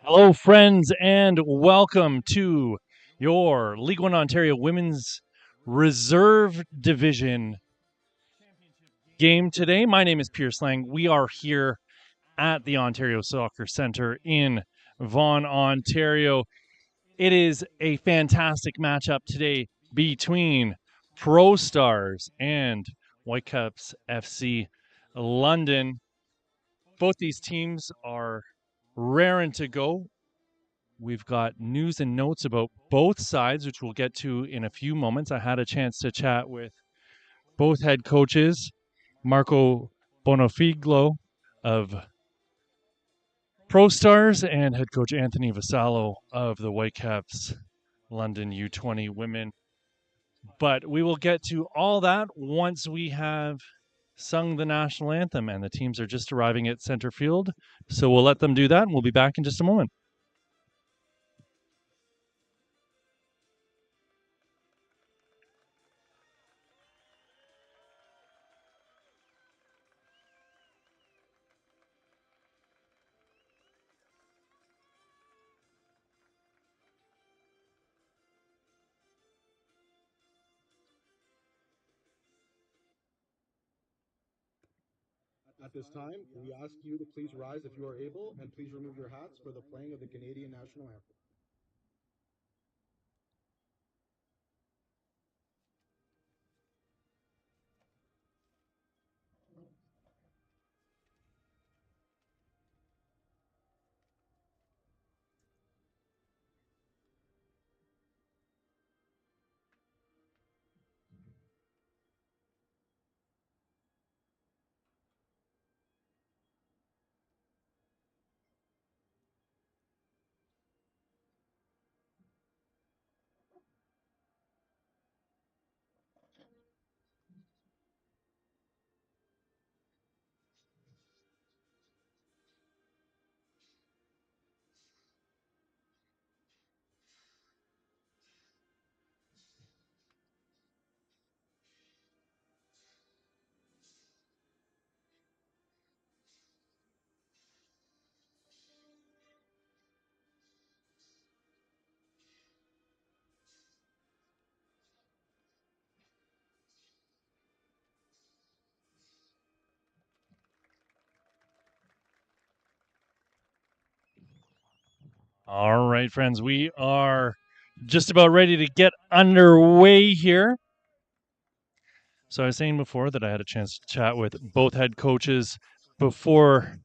Hello, friends, and welcome to your League One Ontario Women's Reserve Division game today. My name is Pierce Lang. We are here at the Ontario Soccer Centre in Vaughan, Ontario. It is a fantastic matchup today between ProStars and Whitecaps FC London. Both these teams are raring to go. We've got news and notes about both sides, which we'll get to in a few moments. I had a chance to chat with both head coaches, Marco Bonifiglo of ProStars and head coach Anthony Vasallo of the Whitecaps London U20 women. But we will get to all that once we have sung the national anthem, and the teams are just arriving at center field. So we'll let them do that, and we'll be back in just a moment. At this time, we ask you to please rise if you are able, and please remove your hats for the playing of the Canadian national anthem. All right, friends, we are just about ready to get underway here. So I was saying before that I had a chance to chat with both head coaches before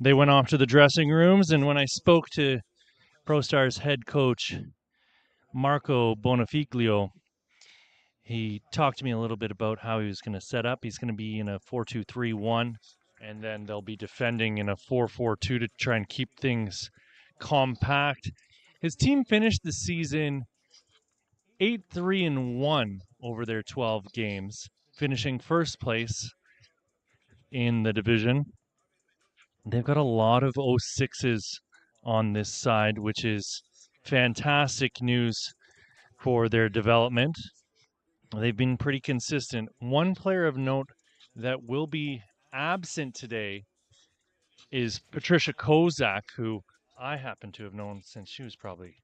they went off to the dressing rooms. And when I spoke to ProStars head coach Marco Bonifiglio, he talked to me a little bit about how he was going to set up. He's going to be in a 4-2-3-1, and then they'll be defending in a 4-4-2 to try and keep things compact. His team finished the season 8-3-1 over their 12 games, finishing first place in the division. They've got a lot of 06s on this side, which is fantastic news for their development. They've been pretty consistent. One player of note that will be absent today is Patricia Kozak, who I happen to have known since she was probably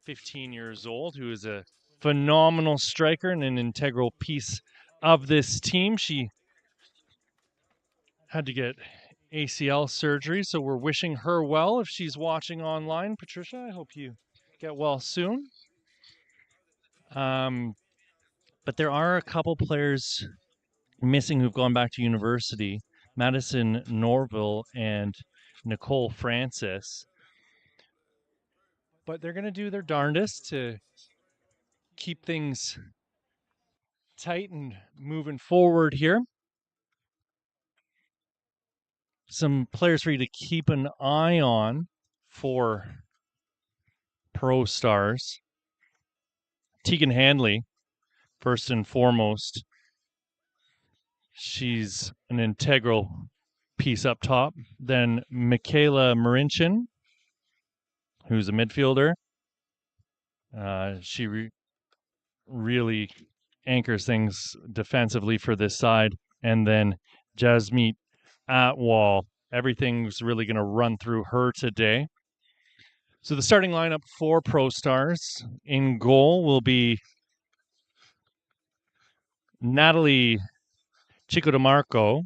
15 years old, who is a phenomenal striker and an integral piece of this team. She had to get ACL surgery, so we're wishing her well if she's watching online. Patricia, I hope you get well soon. Um, but there are a couple players missing who've gone back to university. Madison Norville and Nicole Francis. But they're going to do their darndest to keep things tight and moving forward here. Some players for you to keep an eye on for ProStars. Tegan Handley, first and foremost. She's an integral piece up top. Then Michaela Marinchin, who's a midfielder. She really anchors things defensively for this side. And then Jasmeet Atwal. Everything's really going to run through her today. So the starting lineup for ProStars in goal will be Natalie Chico DeMarco.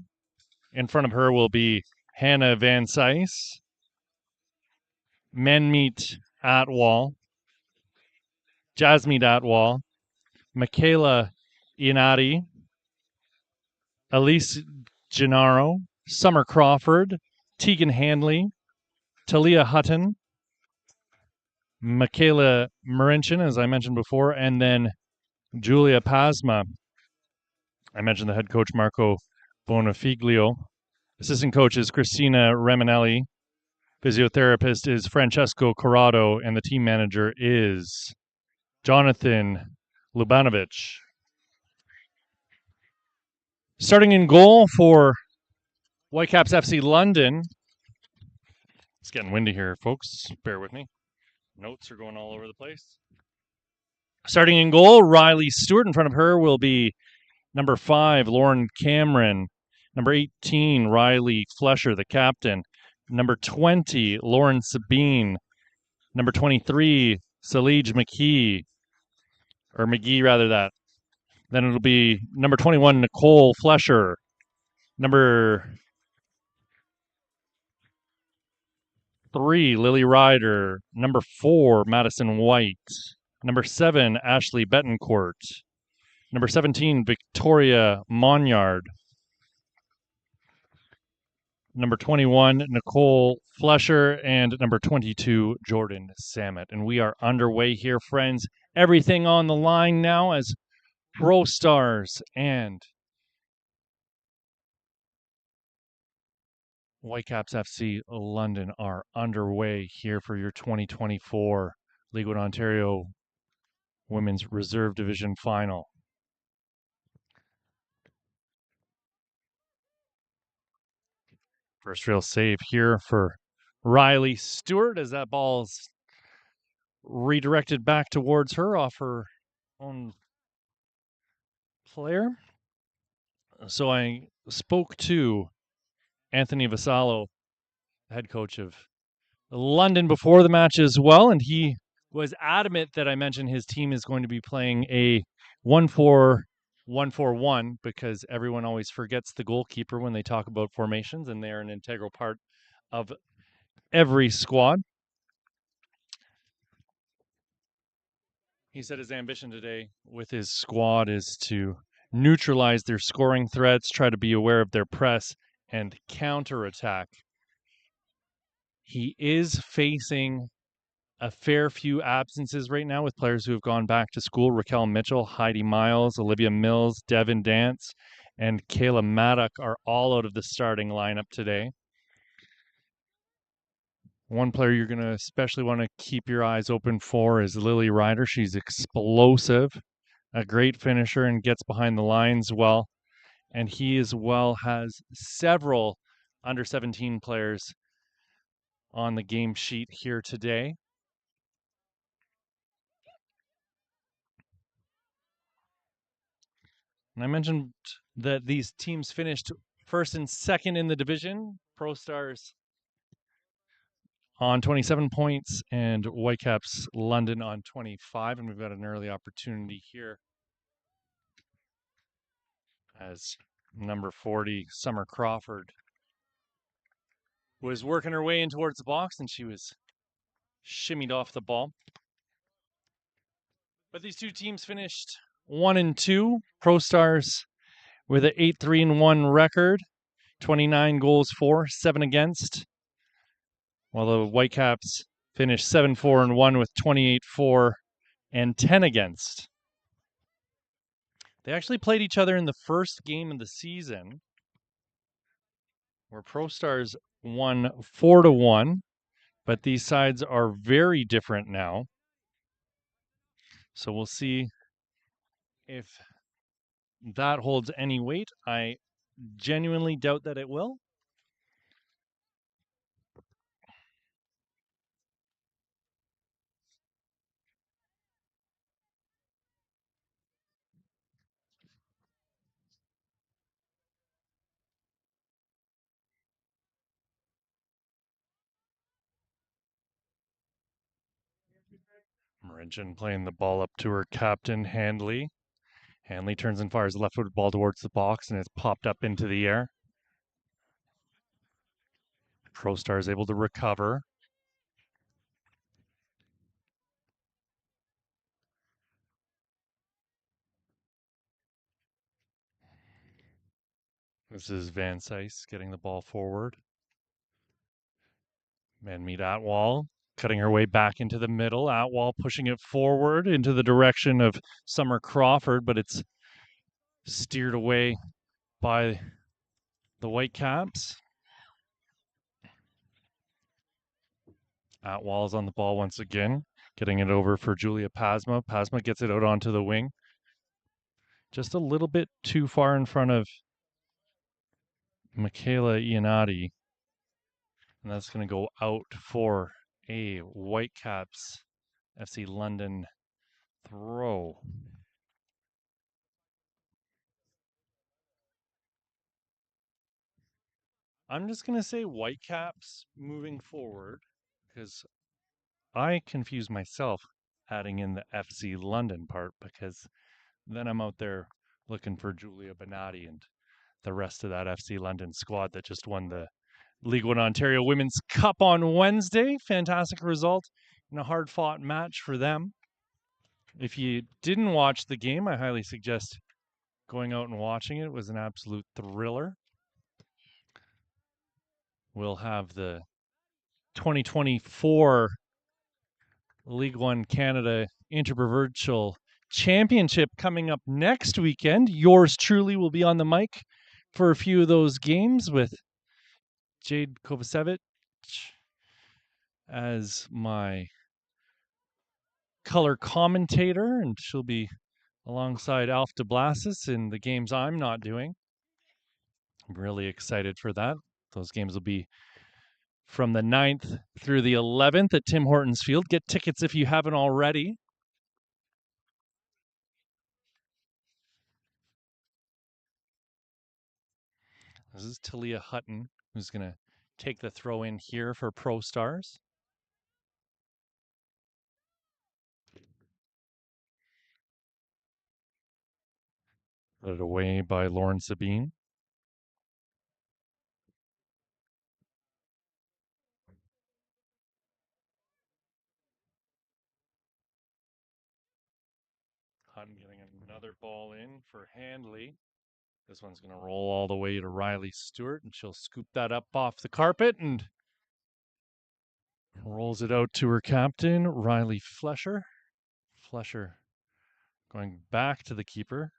In front of her will be Hannah Van Sice, Manmeet Atwal, Jasmeet Atwal, Michaela Ianati, Elise Gennaro, Summer Crawford, Tegan Hanley, Talia Hutton, Michaela Marinchin, as I mentioned before, and then Julia Pasma. I mentioned the head coach, Marco Bonafiglio. Assistant coach is Christina Reminelli. Physiotherapist is Francesco Corrado, and the team manager is Jonathan Lubanovic. Starting in goal for Whitecaps FC London. It's getting windy here, folks. Bear with me. Notes are going all over the place. Starting in goal, Riley Stewart. In front of her will be number 5, Lauren Cameron. Number 18, Riley Flesher, the captain. Number 20, Lauren Sabine. Number 23, Salige McGee. Or McGee, rather, that. Then it'll be number 21, Nicole Flesher. Number 3, Lily Ryder. Number 4, Madison White. Number 7, Ashley Betancourt. Number 17, Victoria Monyard. Number 21, Nicole Flesher. And number 22, Jordan Samet. And we are underway here, friends. Everything on the line now as ProStars and Whitecaps FC London are underway here for your 2024 League One Ontario Women's Reserve Division Final. First real save here for Riley Stewart as that ball's redirected back towards her off her own player. So I spoke to Anthony Vassallo, head coach of London, before the match as well, and he was adamant that I mentioned his team is going to be playing a 1-4-1-4-1 because everyone always forgets the goalkeeper when they talk about formations, and they are an integral part of every squad. He said his ambition today with his squad is to neutralize their scoring threats, try to be aware of their press, and counterattack. He is facing a fair few absences right now with players who have gone back to school. Raquel Mitchell, Heidi Miles, Olivia Mills, Devin Dance, and Kayla Maddock are all out of the starting lineup today. One player you're going to especially want to keep your eyes open for is Lily Ryder. She's explosive, a great finisher, and gets behind the lines well. And he as well has several under 17 players on the game sheet here today. And I mentioned that these teams finished first and second in the division. ProStars on 27 points and Whitecaps London on 25. And we've got an early opportunity here as number 40, Summer Crawford, was working her way in towards the box and she was shimmied off the ball. But these two teams finished 1-2. ProStars with an 8-3-1 record, 29 goals for, 7 against. While the Whitecaps finished 7-4-1 with 28-4 and 10 against. They actually played each other in the first game of the season, where ProStars won 4-1, but these sides are very different now. So we'll see if that holds any weight. I genuinely doubt that it will. Zanchin playing the ball up to her captain, Handley. Handley turns and fires the left-footed ball towards the box, and it's popped up into the air. ProStars able to recover. This is Van Sice getting the ball forward. Manmeet Atwall cutting her way back into the middle. Atwall pushing it forward into the direction of Summer Crawford, but it's steered away by the Whitecaps. Atwall's on the ball once again, getting it over for Julia Pasma. Pasma gets it out onto the wing. Just a little bit too far in front of Michaela Iannotti. And that's going to go out for a Whitecaps FC London throw. I'm just going to say Whitecaps moving forward because I confuse myself adding in the FC London part because then I'm out there looking for Julia Benatti and the rest of that FC London squad that just won the League One Ontario Women's Cup on Wednesday. Fantastic result in a hard-fought match for them. If you didn't watch the game, I highly suggest going out and watching it. It was an absolute thriller. We'll have the 2024 League One Canada Interprovincial Championship coming up next weekend. Yours truly will be on the mic for a few of those games with Jade Kovacevic as my color commentator, and she'll be alongside Alf de Blasis in the games I'm not doing. I'm really excited for that. Those games will be from the 9th through the 11th at Tim Hortons Field. Get tickets if you haven't already. This is Talia Hutton, who's going to take the throw in here for ProStars. Put it away by Lauren Sabine. Hutton getting another ball in for Handley. This one's going to roll all the way to Riley Stewart, and she'll scoop that up off the carpet and rolls it out to her captain, Riley Flesher. Flesher going back to the keeper.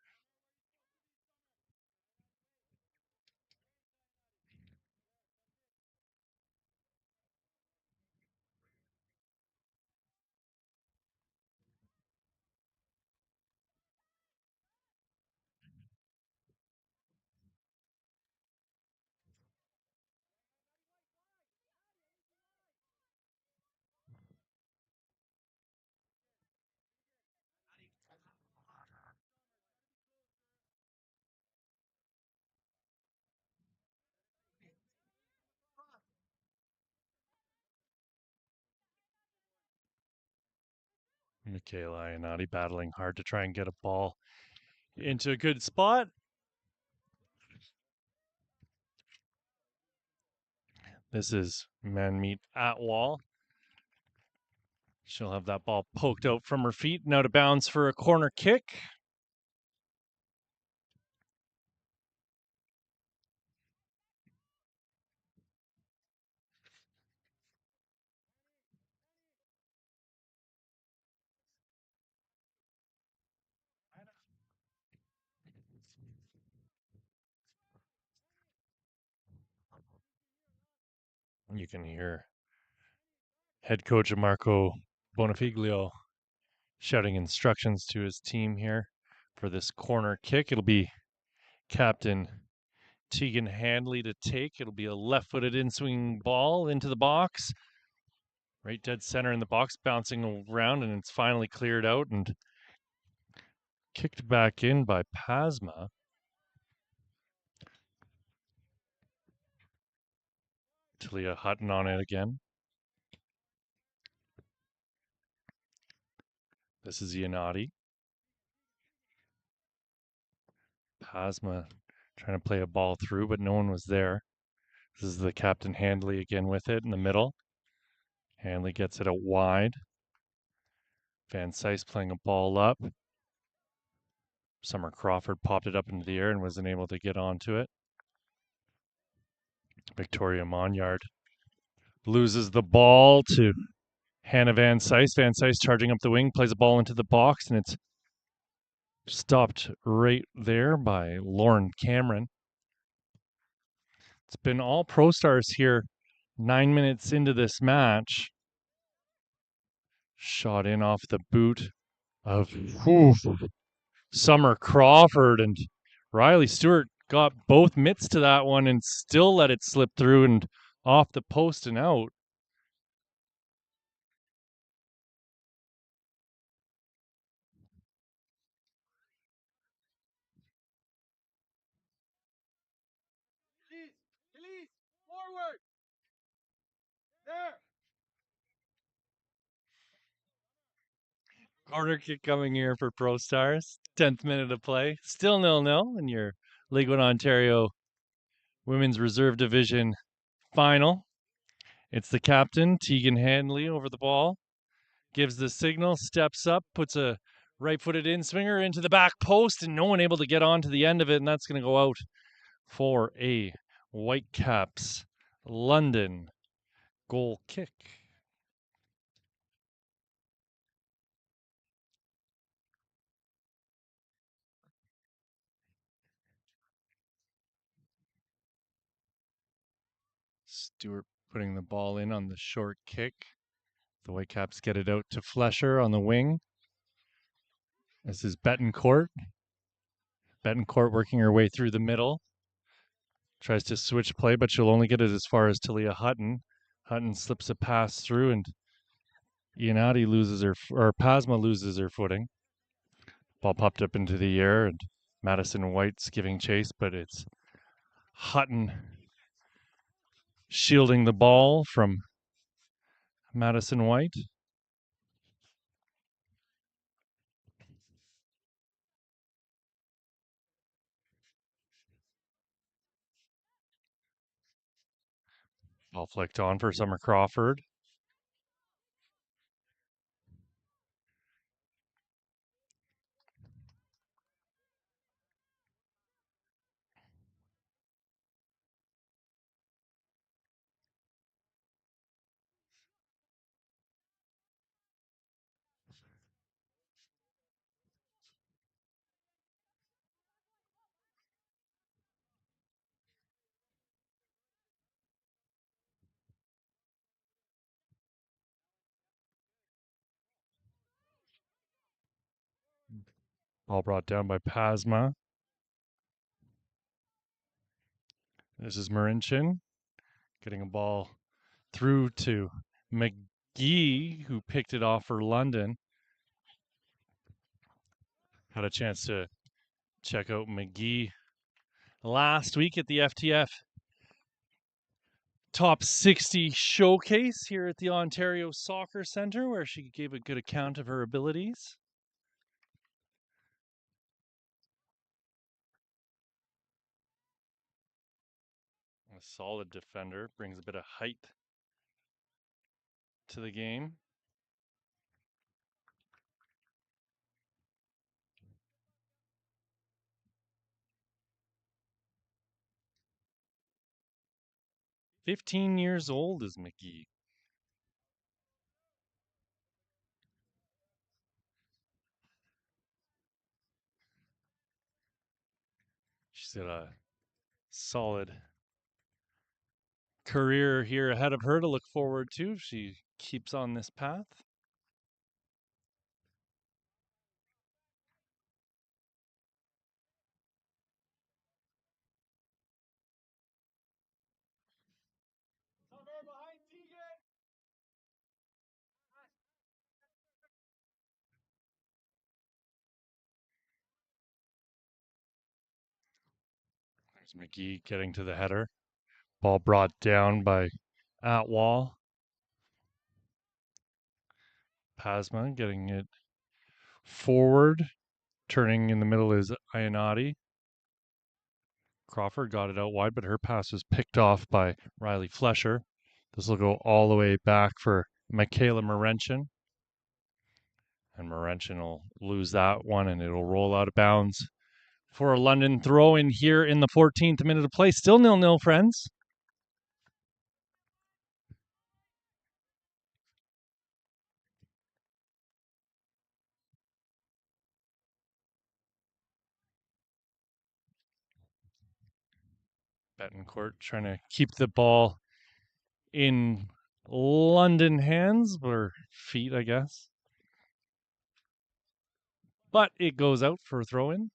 Michaela Iannotti battling hard to try and get a ball into a good spot. This is Manmeet Atwall. She'll have that ball poked out from her feet and out of bounds for a corner kick. You can hear head coach Marco Bonifiglio shouting instructions to his team here for this corner kick. It'll be Captain Tegan Handley to take. It'll be a left-footed in-swing ball into the box. Right dead center in the box, bouncing around, and it's finally cleared out and kicked back in by Pasma. Talia Hutton on it again. This is Yanati. Pasma trying to play a ball through, but no one was there. This is the captain Handley again with it in the middle. Handley gets it out wide. Van Sice playing a ball up. Summer Crawford popped it up into the air and wasn't able to get onto it. Victoria Monyard loses the ball to Hannah Van Sice. Van Sice charging up the wing, plays a ball into the box, and it's stopped right there by Lauren Cameron. It's been all ProStars here 9 minutes into this match. Shot in off the boot of Summer Crawford, and Riley Stewart got both mitts to that one and still let it slip through and off the post and out. Elise, forward. There. Corner kick coming here for ProStars. 10th minute of play. Still 0-0 in your League One Ontario Women's Reserve Division final. It's the captain, Tegan Handley, over the ball. Gives the signal, steps up, puts a right-footed in-swinger into the back post, and no one able to get on to the end of it, and that's going to go out for a Whitecaps London goal kick. Stewart putting the ball in on the short kick. The Whitecaps get it out to Flesher on the wing. This is Betancourt. Betancourt working her way through the middle. Tries to switch play, but she'll only get it as far as Talia Hutton. Hutton slips a pass through, and Ianati loses her, or Pasma loses her footing. Ball popped up into the air, and Madison White's giving chase, but it's Hutton shielding the ball from Madison White. Ball flicked on for Summer Crawford. Ball brought down by Pasma. This is Marinchin getting a ball through to McGee, who picked it off for London. Had a chance to check out McGee last week at the FTF Top 60 showcase here at the Ontario Soccer Centre, where she gave a good account of her abilities. A solid defender, brings a bit of height to the game. "15 years old is McGee." She's got a solid career here ahead of her to look forward to if she keeps on this path. There's McGee getting to the header. Ball brought down by Atwall. Pasma getting it forward. Turning in the middle is Iannotti. Crawford got it out wide, but her pass was picked off by Riley Flesher. This will go all the way back for Michaela Morenchin. And Morenchin will lose that one, and it'll roll out of bounds for a London throw in here in the 14th minute of play. Still 0-0, friends. Betancourt trying to keep the ball in London hands, or feet, I guess. But it goes out for a throw in.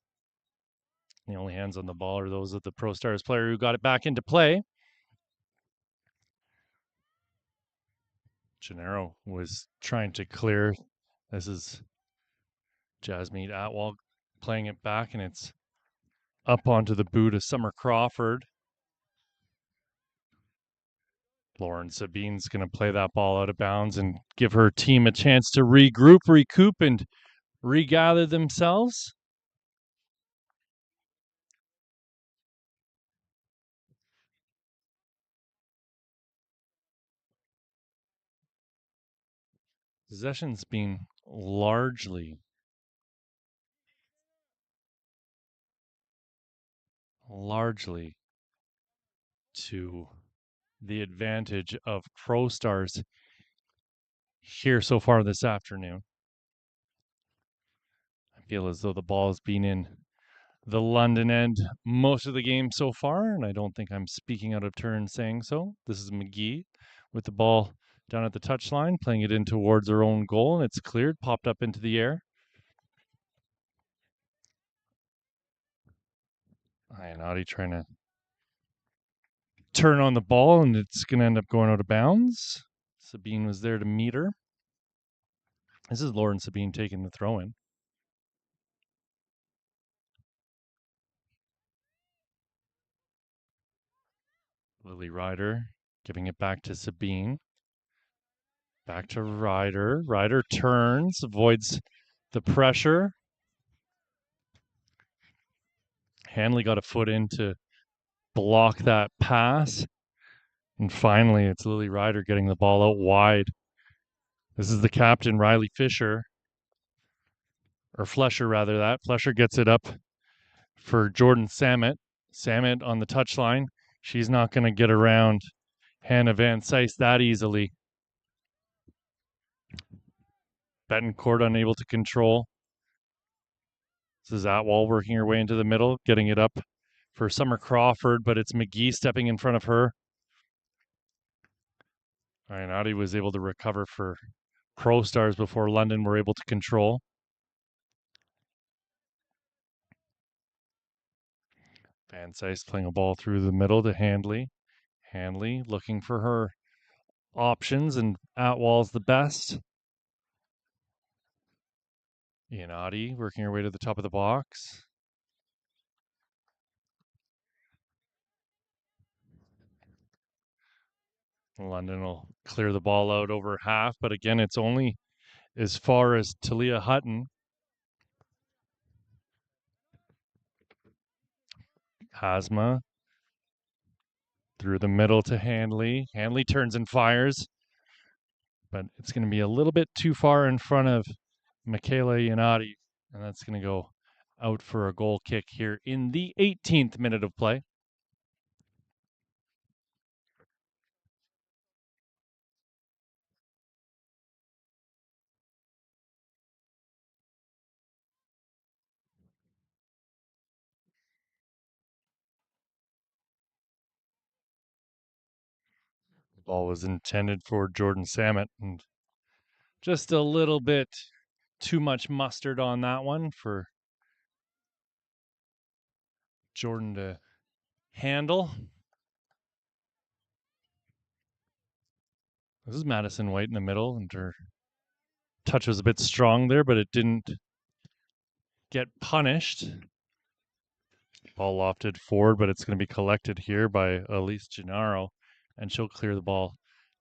The only hands on the ball are those of the ProStars player who got it back into play. Gennaro was trying to clear. This is Jasmine Atwell playing it back, and it's up onto the boot of Summer Crawford. Lauren Sabine's going to play that ball out of bounds and give her team a chance to regroup, recoup, and regather themselves. Possession's been largely to the advantage of ProStars here so far this afternoon. I feel as though the ball has been in the London end most of the game so far, and I don't think I'm speaking out of turn saying so. This is McGee with the ball down at the touchline, playing it in towards her own goal, and it's cleared, popped up into the air. Iannotti trying to turn on the ball, and it's going to end up going out of bounds. Sabine was there to meet her. This is Lauren Sabine taking the throw in. Lily Ryder giving it back to Sabine. Back to Ryder. Ryder turns, avoids the pressure. Hanley got a foot in to block that pass. And finally, it's Lily Ryder getting the ball out wide. This is the captain, Riley Fisher. Or Flesher, rather, that. Flesher gets it up for Jordan Samet. Samet on the touchline. She's not going to get around Hannah Van Sice that easily. Betancourt unable to control. This is Atwell working her way into the middle, getting it up for Summer Crawford, but it's McGee stepping in front of her. Iannotti was able to recover for ProStars before London were able to control. Van Sice playing a ball through the middle to Handley. Handley looking for her options, and Atwell's the best. Iannotti working her way to the top of the box. London will clear the ball out over half, but again, it's only as far as Talia Hutton. Hazma through the middle to Handley. Handley turns and fires, but it's going to be a little bit too far in front of Michaela Iannotti, and that's going to go out for a goal kick here in the 18th minute of play. The ball was intended for Jordan Samet, and just a little bit too much mustard on that one for Jordan to handle. This is Madison White in the middle, and her touch was a bit strong there, but it didn't get punished. Ball lofted forward, but it's going to be collected here by Elise Gennaro, and she'll clear the ball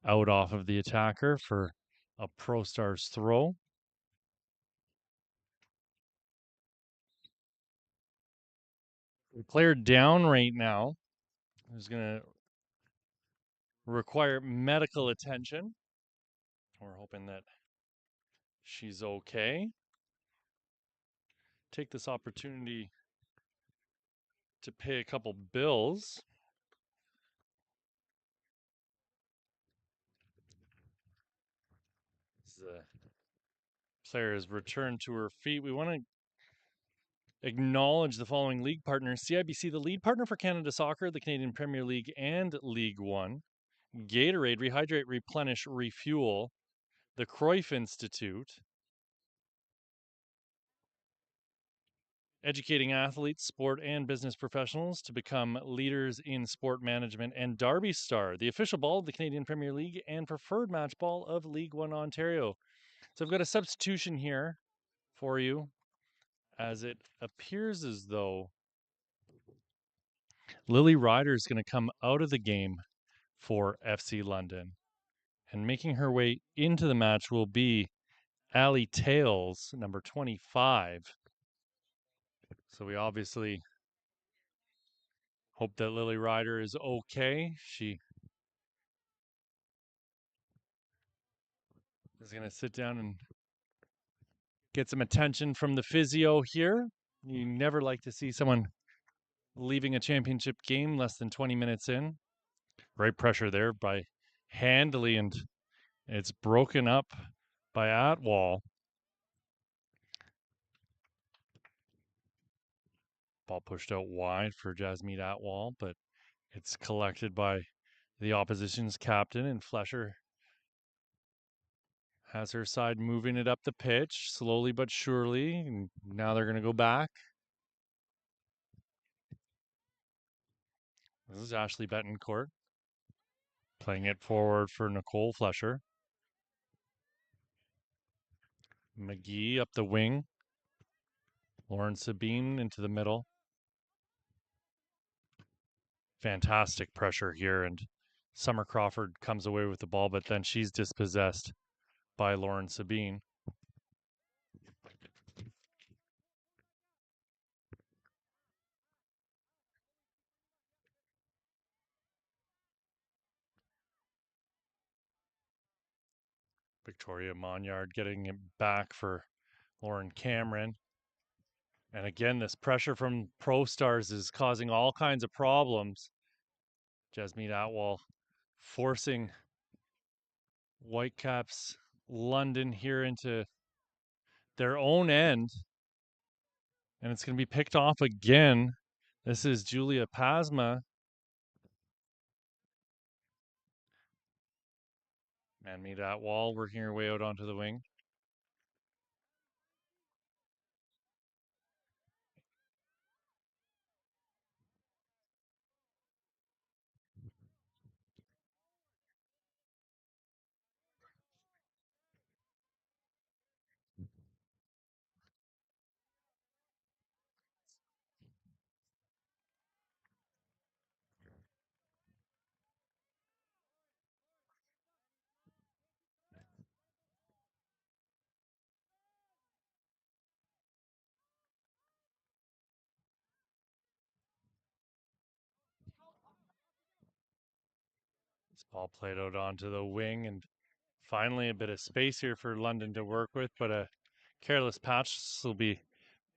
out off of the attacker for a ProStars throw. player down right now who's going to require medical attention. We're hoping that she's okay. Take this opportunity to pay a couple bills. The player has returned to her feet. We want to acknowledge the following league partners: CIBC, the lead partner for Canada Soccer, the Canadian Premier League, and League One; Gatorade, Rehydrate, Replenish, Refuel; the Cruyff Institute, educating athletes, sport, and business professionals to become leaders in sport management; and Derby Star, the official ball of the Canadian Premier League and preferred match ball of League One Ontario. So I've got a substitution here for you, as it appears as though Lily Ryder is going to come out of the game for FC London. And making her way into the match will be Ali Tales, number 25. So we obviously hope that Lily Ryder is okay. She is going to sit down and get some attention from the physio here. You never like to see someone leaving a championship game less than 20 minutes in. Great pressure there by Handley, and it's broken up by Atwall. Ball pushed out wide for Jasmeet Atwall, but it's collected by the opposition's captain, and Flesher has her side moving it up the pitch slowly but surely. And now they're going to go back. This is Ashley Betancourt playing it forward for Nicole Flesher. McGee up the wing. Lauren Sabine into the middle. Fantastic pressure here, and Summer Crawford comes away with the ball, but then she's dispossessed by Lauren Sabine. Victoria Monyard getting it back for Lauren Cameron. And again, this pressure from ProStars is causing all kinds of problems. Jasmeet Atwall forcing Whitecaps London here into their own end. And it's going to be picked off again. This is Julia Pasma. Manmeet Atwall working her way out onto the wing. This ball played out onto the wing, and finally a bit of space here for London to work with, but a careless patch will be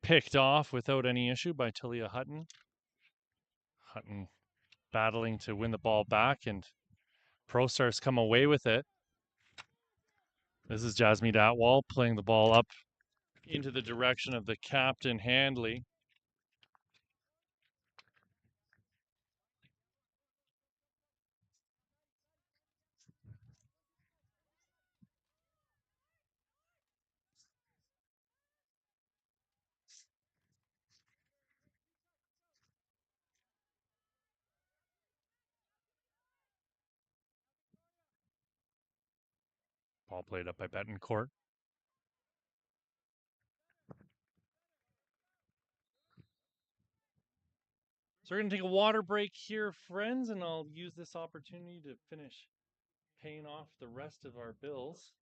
picked off without any issue by Talia Hutton. Hutton battling to win the ball back, and ProStars come away with it. This is Jasmeet Atwall playing the ball up into the direction of the captain, Handley. Ball played up by Betancourt. So we're going to take a water break here, friends, and I'll use this opportunity to finish paying off the rest of our bills.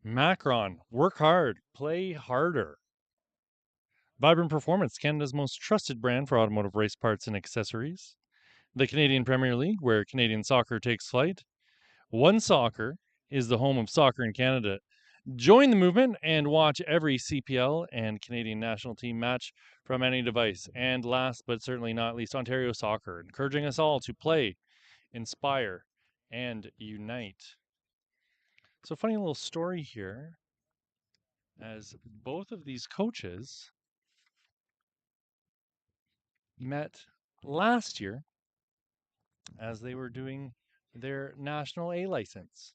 Macron, work hard, play harder. Vibrant Performance, Canada's most trusted brand for automotive race parts and accessories. The Canadian Premier League, where Canadian soccer takes flight. One Soccer is the home of soccer in Canada. Join the movement and watch every CPL and Canadian national team match from any device. And last but certainly not least, Ontario Soccer, encouraging us all to play, inspire, and unite. So, funny little story here, as both of these coaches met last year as they were doing their national A license.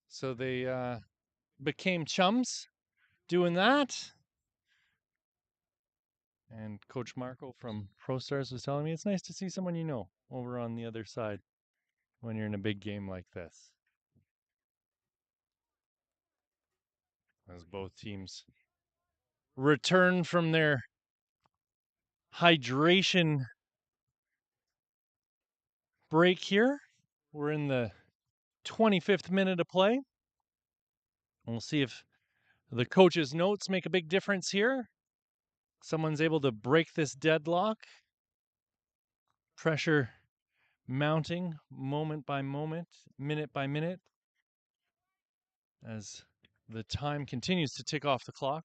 So they became chums doing that. And Coach Marco from ProStars was telling me it's nice to see someone you know over on the other side when you're in a big game like this. As both teams return from their hydration break here. We're in the 25th minute of play. We'll see if the coach's notes make a big difference here. Someone's able to break this deadlock. Pressure mounting moment by moment, minute by minute, as the time continues to tick off the clock.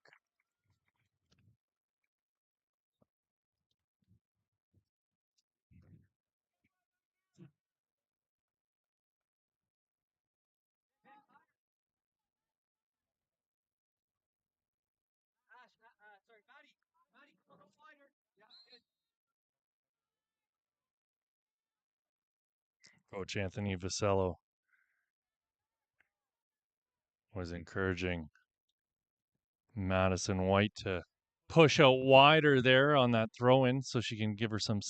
Coach Anthony Vasello was encouraging Madison White to push out wider there on that throw in so she can give herself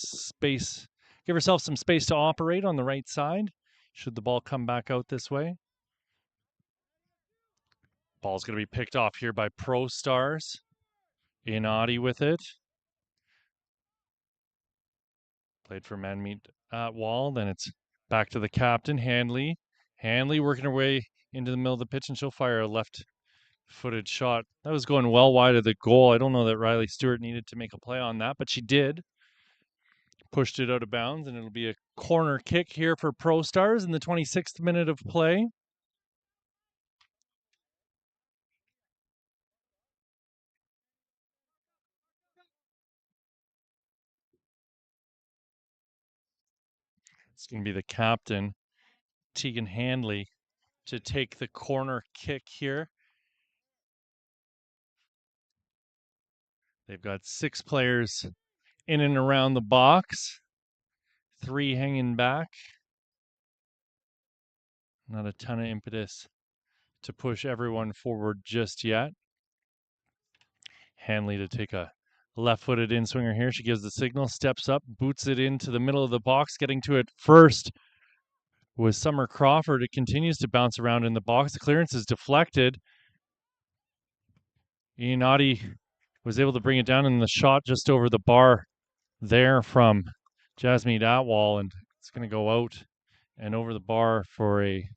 some space to operate on the right side should the ball come back out this way. Ball's going to be picked off here by ProStars. Inadi with it. Played for Manmeet at Wall. Then it's back to the captain, Handley. Handley working her way into the middle of the pitch, and she'll fire a left-footed shot. That was going well wide of the goal. I don't know that Riley Stewart needed to make a play on that, but she did. Pushed it out of bounds, and it'll be a corner kick here for ProStars in the 26th minute of play. It's going to be the captain, Tegan Handley, to take the corner kick here. They've got 6 players in and around the box, 3 hanging back. Not a ton of impetus to push everyone forward just yet. Handley to take a left-footed in-swinger here. She gives the signal, steps up, boots it into the middle of the box, getting to it first was Summer Crawford. It continues to bounce around in the box. The clearance is deflected. Inadi was able to bring it down in the shot just over the bar there from Jasmine Atwall, and it's going to go out and over the bar for a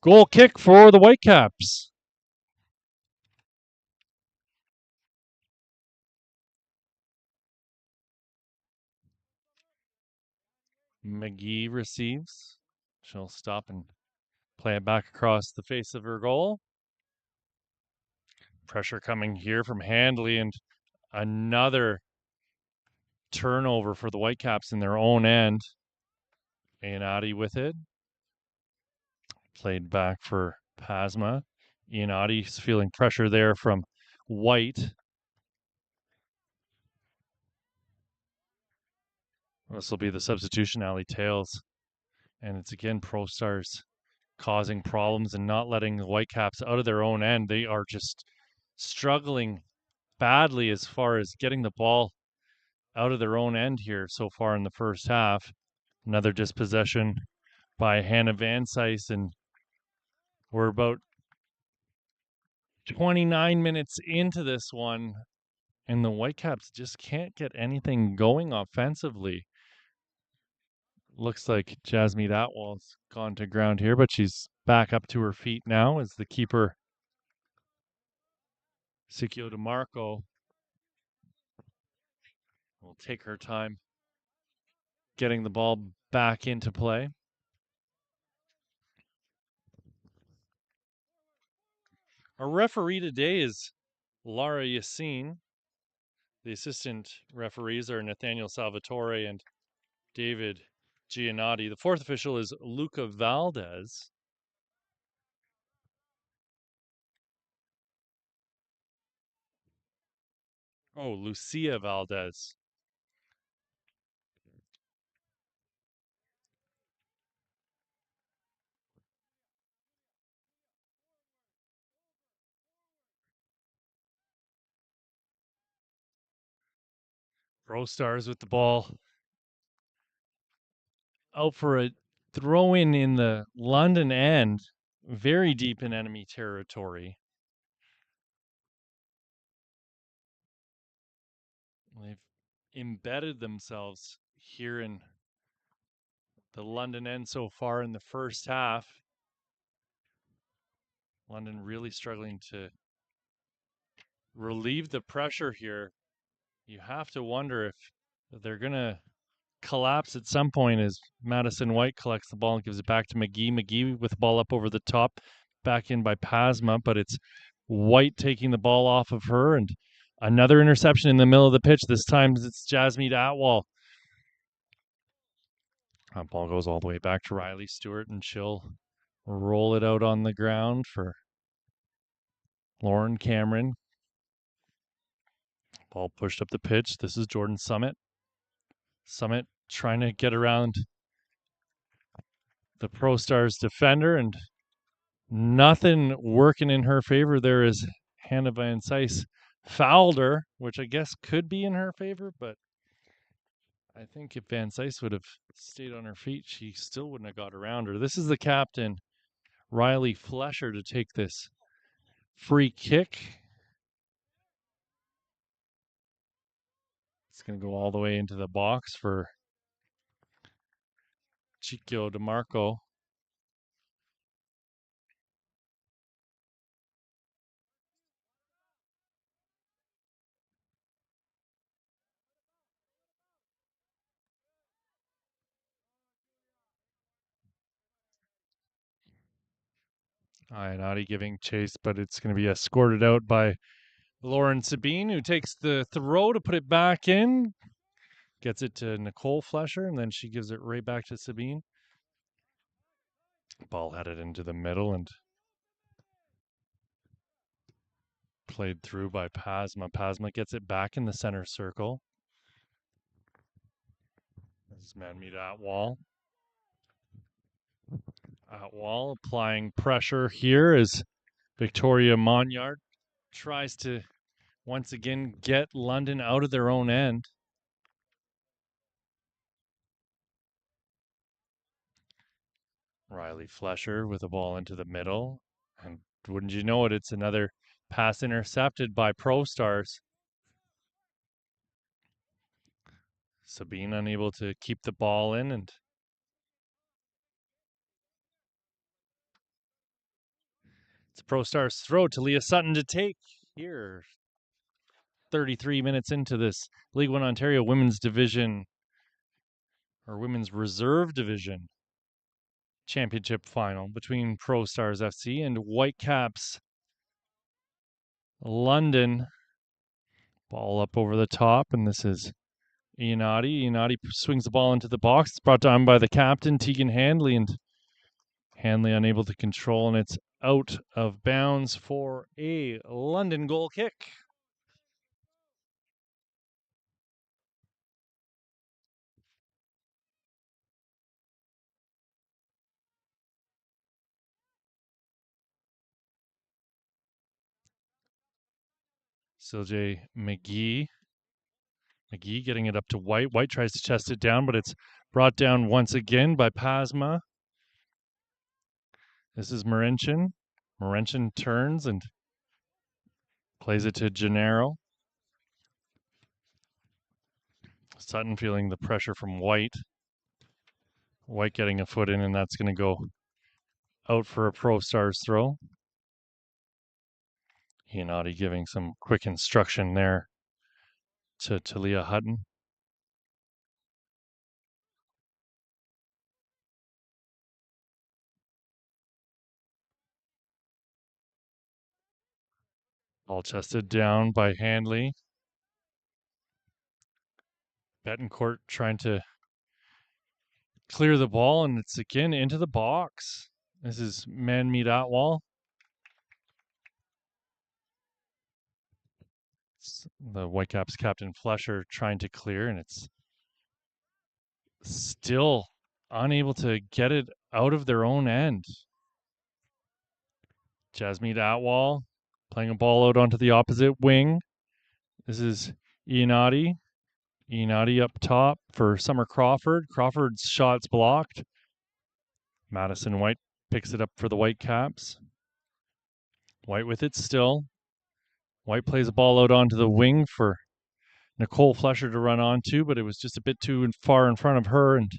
goal kick for the Whitecaps. McGee receives. She'll stop and play it back across the face of her goal. Pressure coming here from Handley, and another turnover for the Whitecaps in their own end. Inadi with it. Played back for Pasma. Inadi's feeling pressure there from White. This will be the substitution, alley tails. And it's again ProStars causing problems and not letting the Whitecaps out of their own end. They are just struggling badly as far as getting the ball out of their own end here so far in the first half. Another dispossession by Hannah Van Sice, and we're about 29 minutes into this one, and the Whitecaps just can't get anything going offensively. Looks like Jasmine Atwell's gone to ground here, but she's back up to her feet now as the keeper, Sikio DeMarco, will take her time getting the ball back into play. Our referee today is Lara Yassine. The assistant referees are Nathaniel Salvatore and David Giannotti. The fourth official is Luca Valdez. Oh, Lucia Valdez. ProStars with the ball out for a throw in the London end, very deep in enemy territory. They've embedded themselves here in the London end so far in the first half. London really struggling to relieve the pressure here. You have to wonder if they're going to collapse at some point as Madison White collects the ball and gives it back to McGee. McGee with the ball up over the top, back in by Pasma, but it's White taking the ball off of her, and another interception in the middle of the pitch. This time it's Jasmine Atwell. That ball goes all the way back to Riley Stewart, and she'll roll it out on the ground for Lauren Cameron. Ball pushed up the pitch. This is Jordan Summit. Summit trying to get around the ProStars defender, and nothing working in her favor there as Hannah Van Cise fouled her, which I guess could be in her favor, but I think if Van Cise would have stayed on her feet, she still wouldn't have got around her. This is the captain, Riley Flesher, to take this free kick. It's going to go all the way into the box for Chico DeMarco. Ionati giving chase, but it's going to be escorted out by Lauren Sabine, who takes the throw to put it back in. Gets it to Nicole Flesher, and then she gives it right back to Sabine. Ball headed into the middle and played through by Pasma. Pasma gets it back in the center circle. This is Manmeet Atwall. Atwall applying pressure here as Victoria Monyard tries to once again get London out of their own end. Riley Flesher with a ball into the middle. And wouldn't you know it, it's another pass intercepted by ProStars. Sabine unable to keep the ball in, and it's a ProStars throw to Leah Sutton to take here. 33 minutes into this League One Ontario Women's Division or Women's Reserve Division Championship final between ProStars FC and Whitecaps London. Ball up over the top, and this is Iannotti. Iannotti swings the ball into the box. It's brought down by the captain, Tegan Handley, and Handley unable to control, and it's out of bounds for a London goal kick. Silje McGee. McGee getting it up to White. White tries to chest it down, but it's brought down once again by Pasma. This is Marenchin. Marenchin turns and plays it to Gennaro. Sutton feeling the pressure from White. White getting a foot in, and that's going to go out for a ProStars throw. Iannotti giving some quick instruction there to Talia Hutton. All chested down by Handley. Betancourt trying to clear the ball, and it's again into the box. This is man-meet Atwall. It's the Whitecaps captain Flesher trying to clear, and it's still unable to get it out of their own end. Jasmeet Atwall playing a ball out onto the opposite wing. This is Iannotti. Iannotti up top for Summer Crawford. Crawford's shot's blocked. Madison White picks it up for the Whitecaps. White with it still. White plays the ball out onto the wing for Nicole Flesher to run onto, but it was just a bit too far in front of her, and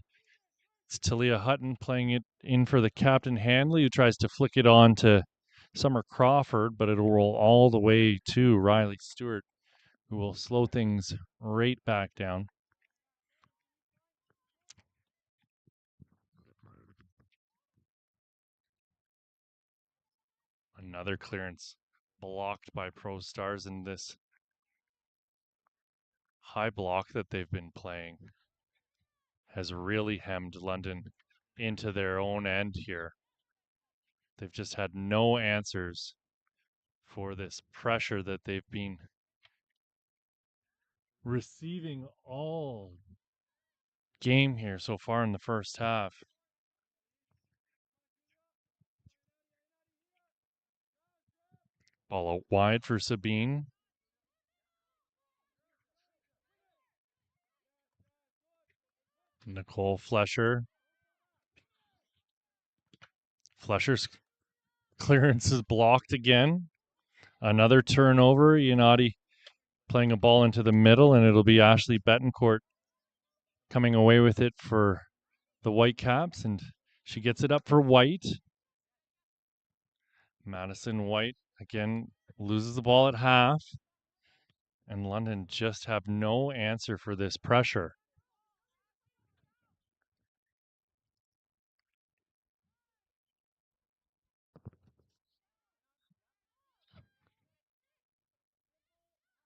it's Talia Hutton playing it in for the captain Handley, who tries to flick it on to Summer Crawford, but it'll roll all the way to Riley Stewart, who will slow things right back down. Another clearance blocked by ProStars in this high block that they've been playing has really hemmed London into their own end here. They've just had no answers for this pressure that they've been receiving all game here so far in the first half. Ball out wide for Sabine. Nicole Flesher. Flesher's clearance is blocked again. Another turnover. Iannotti playing a ball into the middle, and it'll be Ashley Betancourt coming away with it for the Whitecaps, and she gets it up for White. Madison White again loses the ball at half, and London just have no answer for this pressure.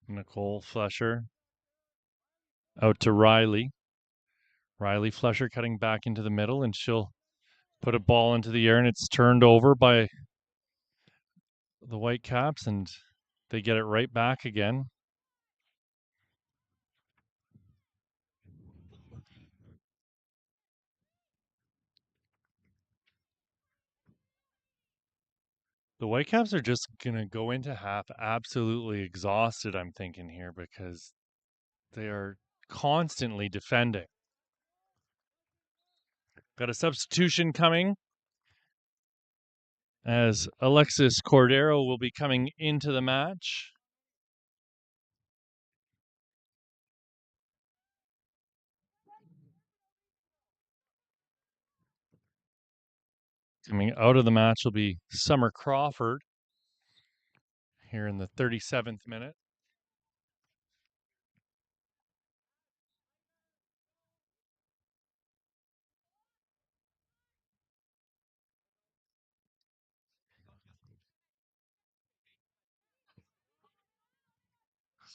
Nicole Flesher out to Riley. Riley Flesher cutting back into the middle, and she'll put a ball into the air, and it's turned over by the Whitecaps, and they get it right back again. The Whitecaps are just going to go into half absolutely exhausted, I'm thinking here, because they are constantly defending. Got a substitution coming as Alexis Cordero will be coming into the match. Coming out of the match will be Summer Crawford here in the 37th minute.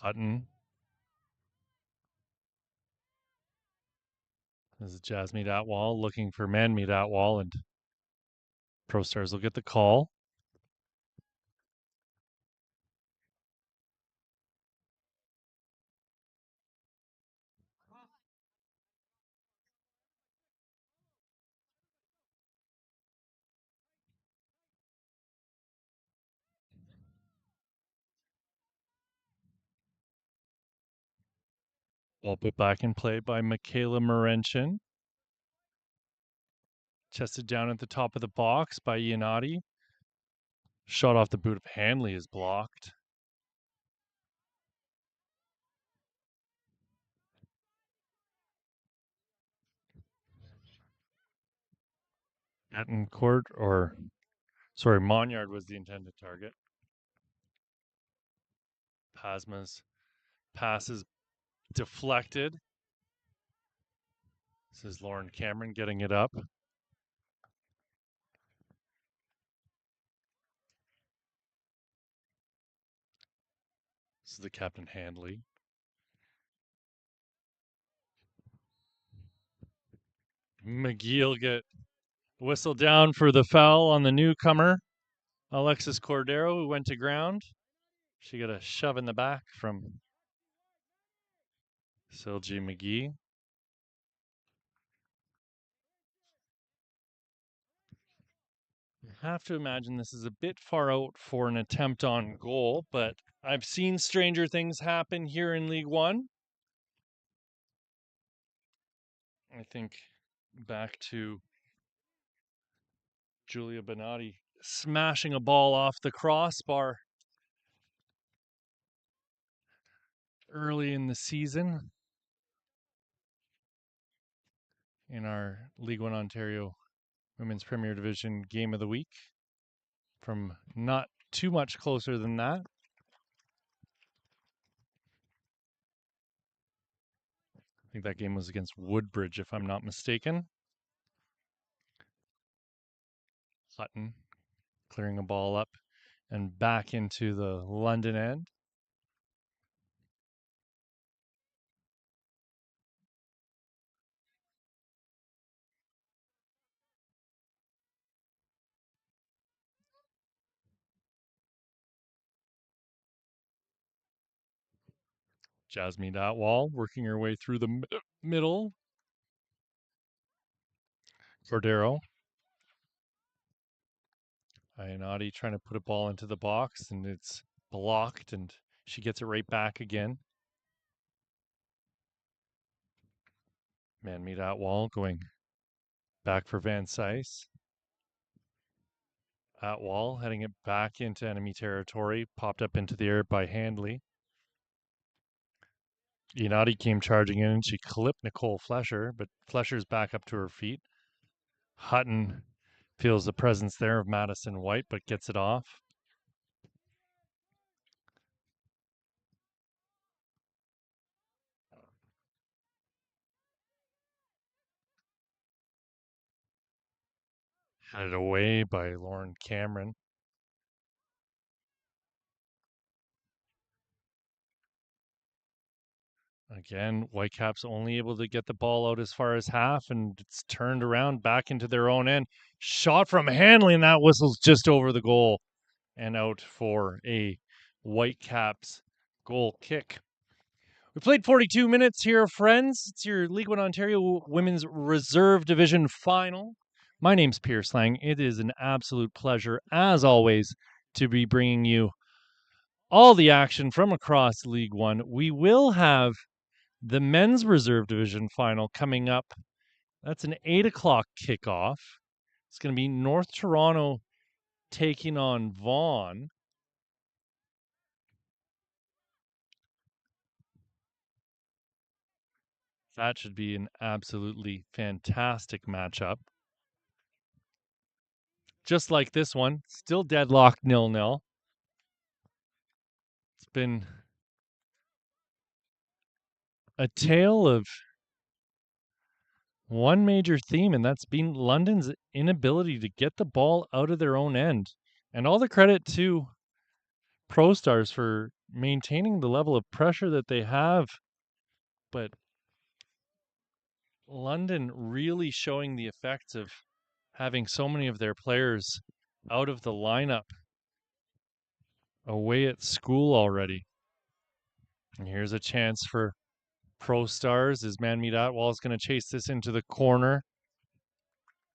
Hutton. This is Jasmeet Atwall looking for man-meet Atwall, and ProStars will get the call. Ball put back in play by Michaela Morenchin. Chested down at the top of the box by Iannotti. Shot off the boot of Handley is blocked. Betancourt, or sorry, Monyard was the intended target. Pasma's pass is deflected. This is Lauren Cameron getting it up. This is the captain Handley. McGee will get whistled down for the foul on the newcomer, Alexis Cordero, who went to ground. She got a shove in the back from Silji McGee. I have to imagine this is a bit far out for an attempt on goal, but I've seen stranger things happen here in League One. I think back to Julia Bonatti smashing a ball off the crossbar early in the season in our League One Ontario Women's Premier Division Game of the Week from not too much closer than that. I think that game was against Woodbridge, if I'm not mistaken. Hutton clearing a ball up and back into the London end. Jasmine Atwall working her way through the middle. Cordero. Ionati trying to put a ball into the box, and it's blocked, and she gets it right back again. Man-meet Atwall going back for Van Cise. Atwall heading it back into enemy territory, popped up into the air by Handley. Ionati came charging in, and she clipped Nicole Flesher, but Flesher's back up to her feet. Hutton feels the presence there of Madison White, but gets it off. Headed away by Lauren Cameron. Again, Whitecaps only able to get the ball out as far as half, and it's turned around back into their own end. Shot from Hanley, and that whistle's just over the goal and out for a Whitecaps goal kick. We played 42 minutes here, friends. It's your League One Ontario Women's Reserve Division final. My name's Pierce Lang. It is an absolute pleasure, as always, to be bringing you all the action from across League One. We will have the men's reserve division final coming up. That's an 8 o'clock kickoff. It's going to be North Toronto taking on Vaughan. That should be an absolutely fantastic matchup. Just like this one, still deadlocked 0-0. It's been a tale of one major theme, and that's been London's inability to get the ball out of their own end. And all the credit to ProStars for maintaining the level of pressure that they have, but London really showing the effects of having so many of their players out of the lineup away at school already. And here's a chance for ProStars as Manmeet Atwall is going to chase this into the corner.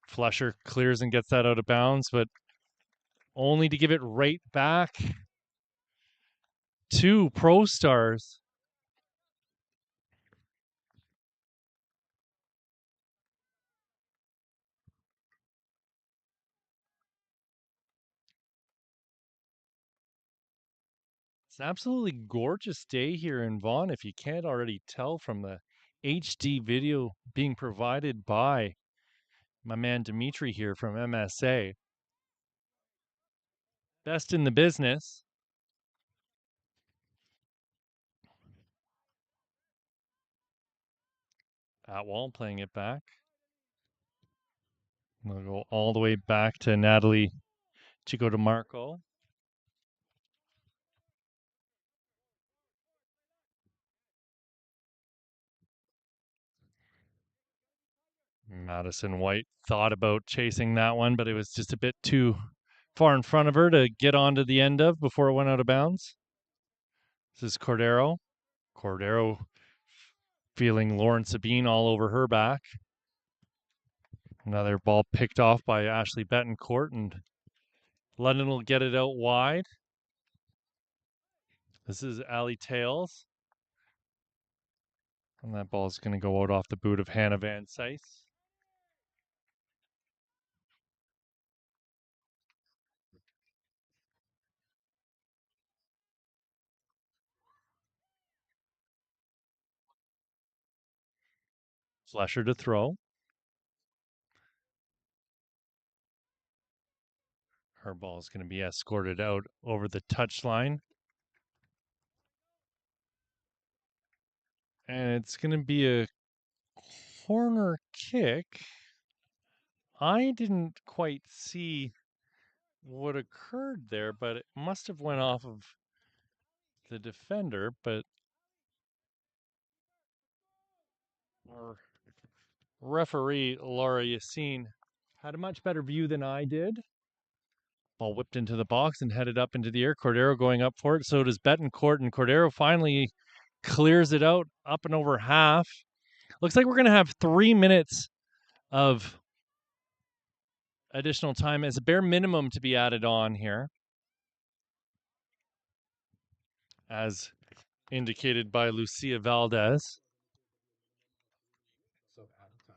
Flesher clears and gets that out of bounds, but only to give it right back to ProStars. It's an absolutely gorgeous day here in Vaughan, if you can't already tell from the HD video being provided by My man Dimitri here from MSA. Best in the business. Atwall playing it back. We'll go all the way back to Natalie Chico DeMarco. Madison White thought about chasing that one, but it was just a bit too far in front of her to get onto the end of before it went out of bounds. This is Cordero. Cordero feeling Lauren Sabine all over her back. Another ball picked off by Ashley Betancourt, and London will get it out wide. This is Allie Tails. And that ball is going to go out off the boot of Hannah Van Sys. Flesher to throw. Her ball is going to be escorted out over the touchline. And it's going to be a corner kick. I didn't quite see what occurred there, but it must have went off of the defender, but our referee, Laura Yassine, had a much better view than I did. Ball whipped into the box and headed up into the air. Cordero going up for it. So does Betancourt, and Cordero finally clears it out up and over half. Looks like we're going to have 3 minutes of additional time as a bare minimum to be added on here, as indicated by Lucia Valdez. So out of time.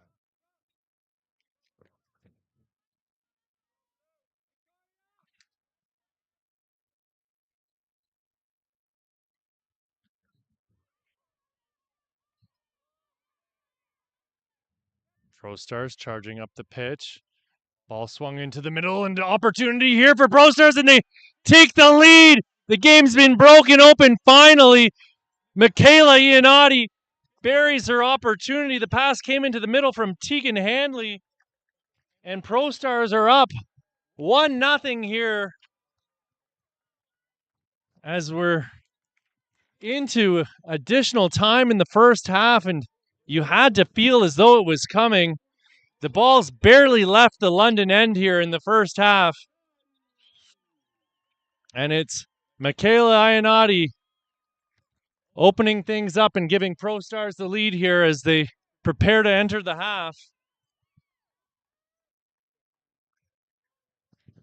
ProStars charging up the pitch. Ball swung into the middle, and opportunity here for ProStars, and they take the lead. The game's been broken open finally. Michaela Iannotti buries her opportunity. The pass came into the middle from Tegan Handley, and ProStars are up 1-0 here as we're into additional time in the first half, and you had to feel as though it was coming. The ball's barely left the London end here in the first half, and it's Michaela Iannotti opening things up and giving ProStars the lead here as they prepare to enter the half.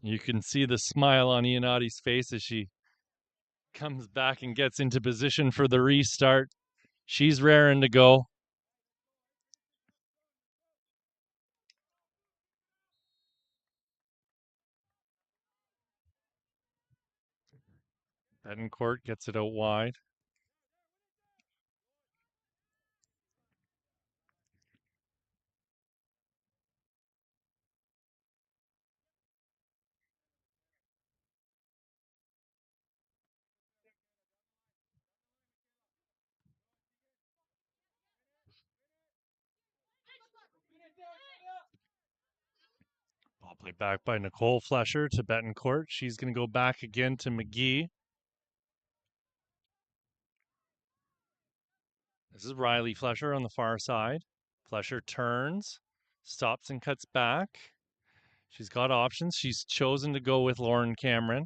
You can see the smile on Iannotti's face as she comes back and gets into position for the restart. She's raring to go. Betancourt gets it out wide. Ball played back by Nicole Flesher to Betancourt. She's going to go back again to McGee. This is Riley Flesher on the far side. Flesher turns, stops and cuts back. She's got options. She's chosen to go with Lauren Cameron.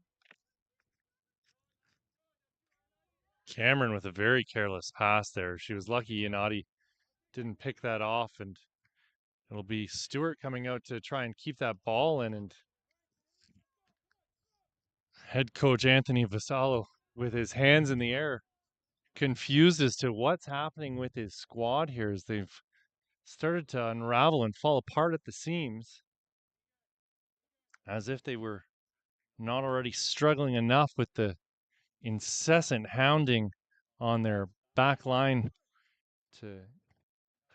Cameron with a very careless pass there. She was lucky Iannotti didn't pick that off, and it'll be Stewart coming out to try and keep that ball in, and head coach Anthony Vasallo with his hands in the air, confused as to what's happening with his squad here as they've started to unravel and fall apart at the seams, as if they were not already struggling enough with the incessant hounding on their back line to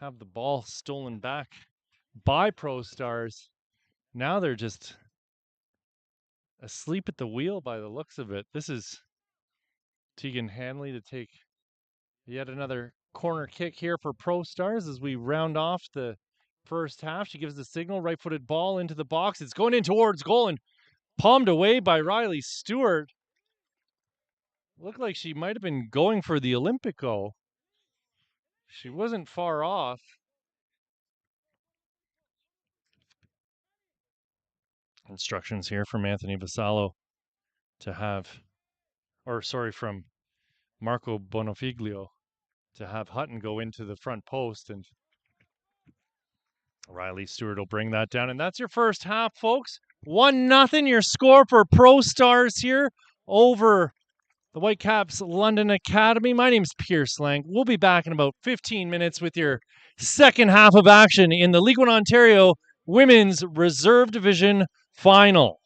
have the ball stolen back by ProStars. Now they're just asleep at the wheel by the looks of it. This is Tegan Hanley to take yet another corner kick here for ProStars as we round off the first half. She gives the signal, right-footed ball into the box. It's going in towards goal and palmed away by Riley Stewart. Looked like she might have been going for the Olympico. She wasn't far off. Instructions here from Anthony Vasallo to have, from Marco Bonofiglio to have Hutton go into the front post, and Riley Stewart will bring that down. And that's your first half, folks. 1-0, your score for ProStars here over the Whitecaps London Academy. My name's Pierce Lang. We'll be back in about 15 minutes with your second half of action in the League One Ontario Women's Reserve Division Final.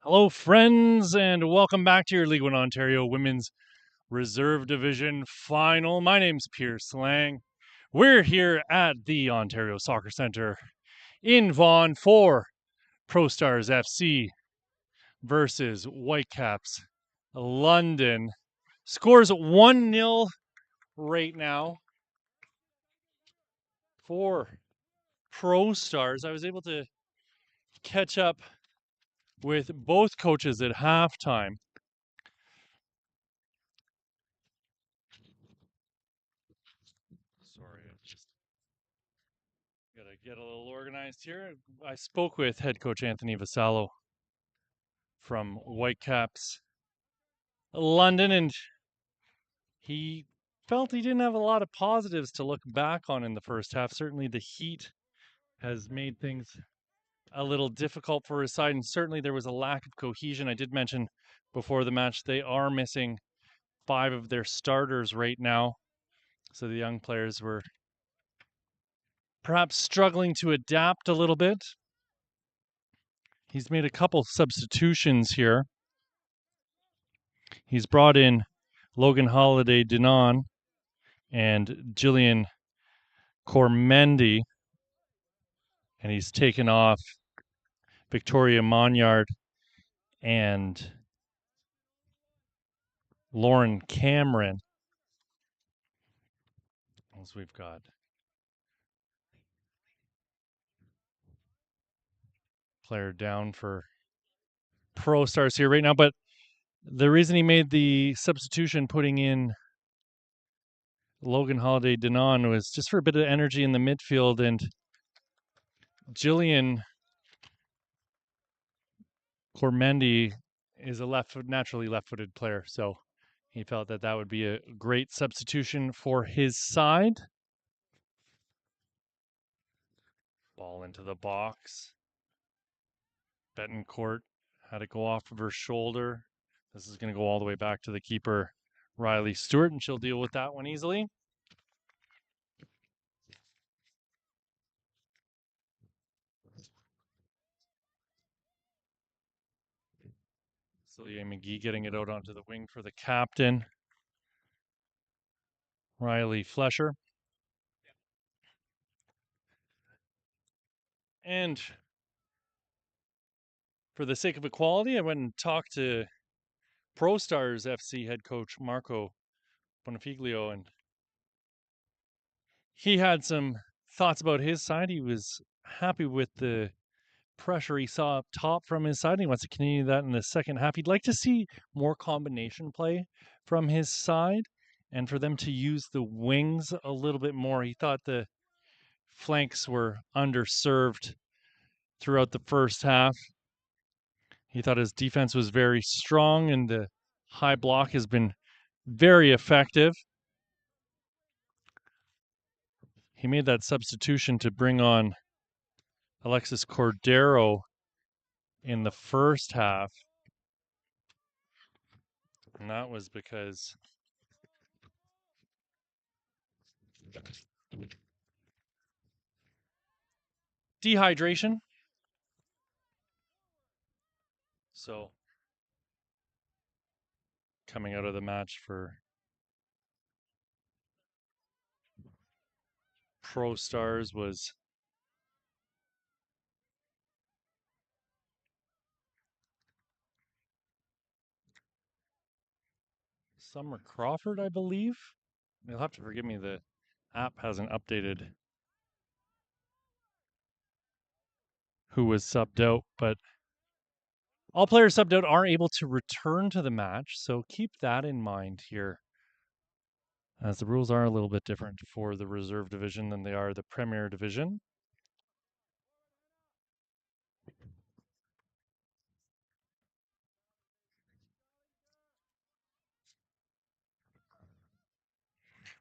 Hello, friends, and welcome back to your League One Ontario Women's Reserve Division Final. My name's Pierce Lang. We're here at the Ontario Soccer Centre in Vaughan for ProStars FC versus Whitecaps London. Scores 1-0 right now for ProStars. I was able to catch up with both coaches at halftime. Sorry, I just gotta get a little organized here. I spoke with head coach Anthony Vasallo from Whitecaps London, and he felt he didn't have a lot of positives to look back on in the first half. Certainly, the heat has made things a little difficult for his side, and certainly there was a lack of cohesion. I did mention before the match they are missing 5 of their starters right now, so the young players were perhaps struggling to adapt a little bit. He's made a couple substitutions here. He's brought in Logan Holiday Dinan and Gillian Cormendi, and he's taken off Victoria Monyard and Lauren Cameron. As we've got player down for ProStars here right now, but the reason he made the substitution putting in Logan Holiday Dinan was just for a bit of energy in the midfield, and Gillian Cormendi is a naturally left-footed player, so he felt that that would be a great substitution for his side. Ball into the box. Betancourt had it go off of her shoulder. This is going to go all the way back to the keeper, Riley Stewart, and she'll deal with that one easily. Celia McGee getting it out onto the wing for the captain, Riley Flesher. And for the sake of equality, I went and talked to ProStars FC head coach Marco Bonifiglio, and he had some thoughts about his side. He was happy with the pressure he saw up top from his side. He wants to continue that in the second half. He'd like to see more combination play from his side and for them to use the wings a little bit more. He thought the flanks were underserved throughout the first half. He thought his defense was very strong and the high block has been very effective. He made that substitution to bring on Alexis Cordero in the first half. And that was because dehydration. So coming out of the match for ProStars was Summer Crawford, I believe. You'll have to forgive me, the app hasn't updated who was subbed out, but all players subbed out are able to return to the match, so keep that in mind here, as the rules are a little bit different for the reserve division than they are the Premier Division.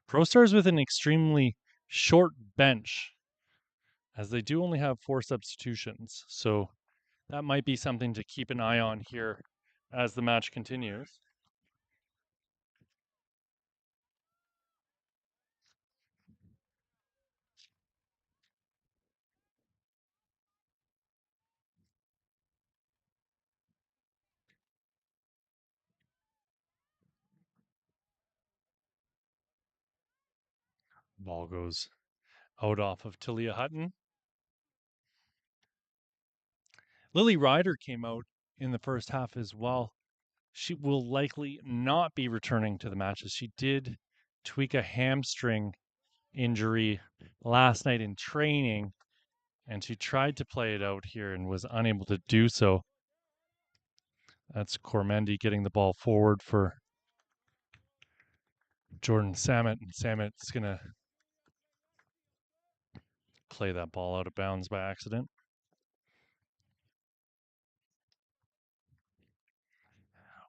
ProStars with an extremely short bench, as they do only have 4 substitutions, so that might be something to keep an eye on here as the match continues. Ball goes out off of Talia Hutton. Lily Ryder came out in the first half as well. She will likely not be returning to the matches. She did tweak a hamstring injury last night in training, and she tried to play it out here and was unable to do so. That's Cormendi getting the ball forward for Jordan Samet, and Samet's going to play that ball out of bounds by accident.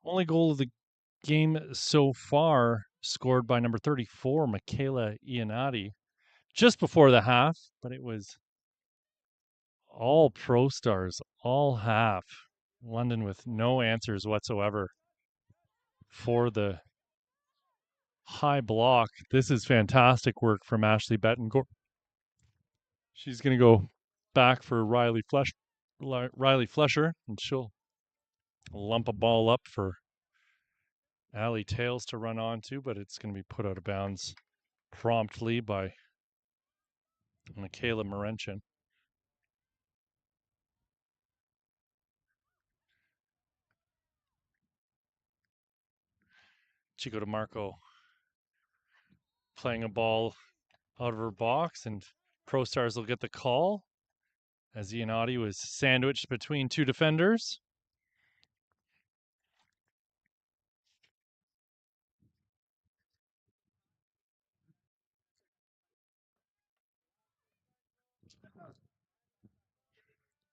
Only goal of the game so far scored by number 34, Michaela Iannotti, just before the half, but it was all ProStars, all half. London with no answers whatsoever for the high block. This is fantastic work from Ashley Betancourt. She's going to go back for Riley Flesher, and she'll lump a ball up for Allie Tails to run onto, but it's going to be put out of bounds promptly by Michaela Morenchin. Chico DeMarco playing a ball out of her box, and ProStars will get the call as Iannotti was sandwiched between two defenders.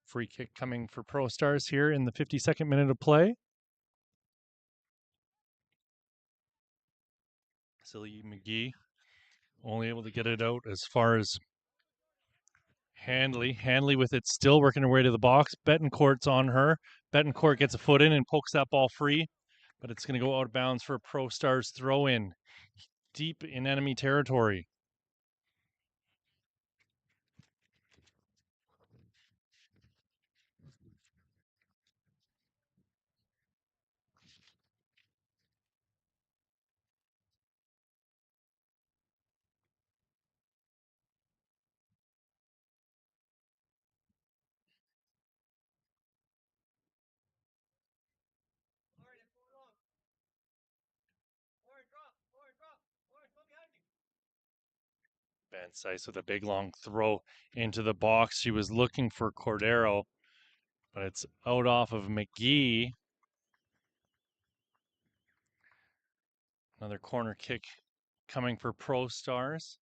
Free kick coming for ProStars here in the 52nd minute of play. Silly McGee only able to get it out as far as Handley. Handley with it still working her way to the box. Betancourt's on her. Betancourt gets a foot in and pokes that ball free, but it's going to go out of bounds for a ProStars throw in deep in enemy territory. Van Sice with a big long throw into the box. She was looking for Cordero, but it's out off of McGee. Another corner kick coming for ProStars.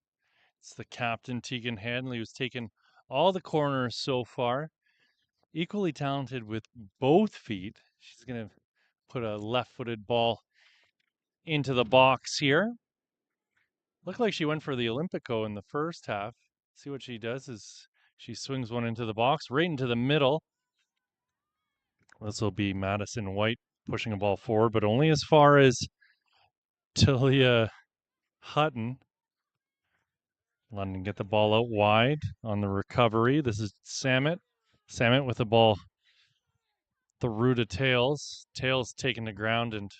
It's the captain, Tegan Handley, who's taken all the corners so far. Equally talented with both feet. She's going to put a left-footed ball into the box here. Looked like she went for the Olympico in the first half. See what she does is she swings one into the box, right into the middle. This will be Madison White pushing a ball forward, but only as far as Talia Hutton. London get the ball out wide on the recovery. This is Samet. Samet with the ball through to Tails. Tails taking the ground, and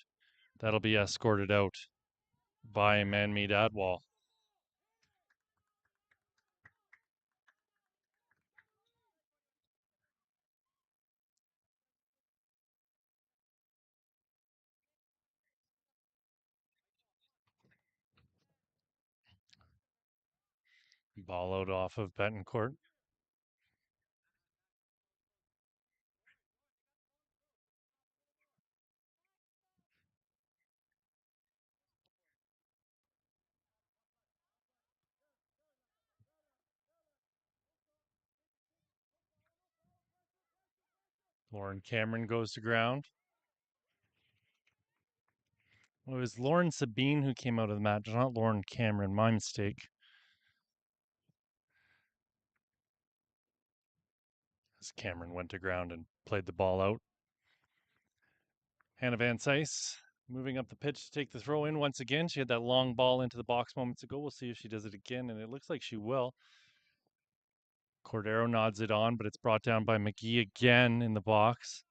that'll be escorted out by Manmeet Adwal. Ball out off of Betancourt. Lauren Cameron goes to ground. Well, it was Lauren Sabine who came out of the match, not Lauren Cameron. My mistake. As Cameron went to ground and played the ball out. Hannah Van Sice moving up the pitch to take the throw in once again. She had that long ball into the box moments ago. We'll see if she does it again, and it looks like she will. Cordero nods it on, but it's brought down by McGee again in the box.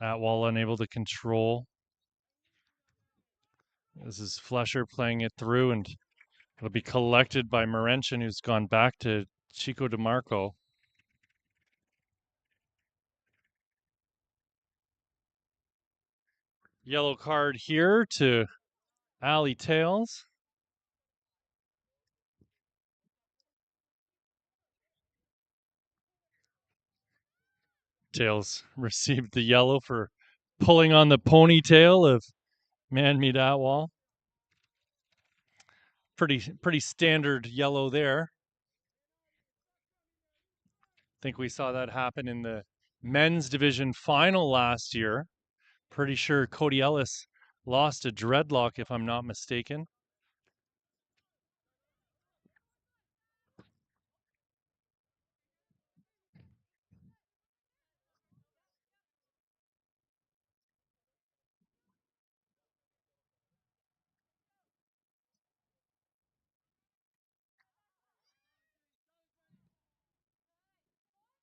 Atwal unable to control. This is Flesher playing it through, and It'll be collected by Morenchin, who's gone back to Chico DeMarco. Yellow card here to Alley Tails. Tails received the yellow for pulling on the ponytail of Man-Meat Atwal. Pretty standard yellow there. I think we saw that happen in the men's division final last year. Pretty sure Cody Ellis lost a dreadlock, if I'm not mistaken.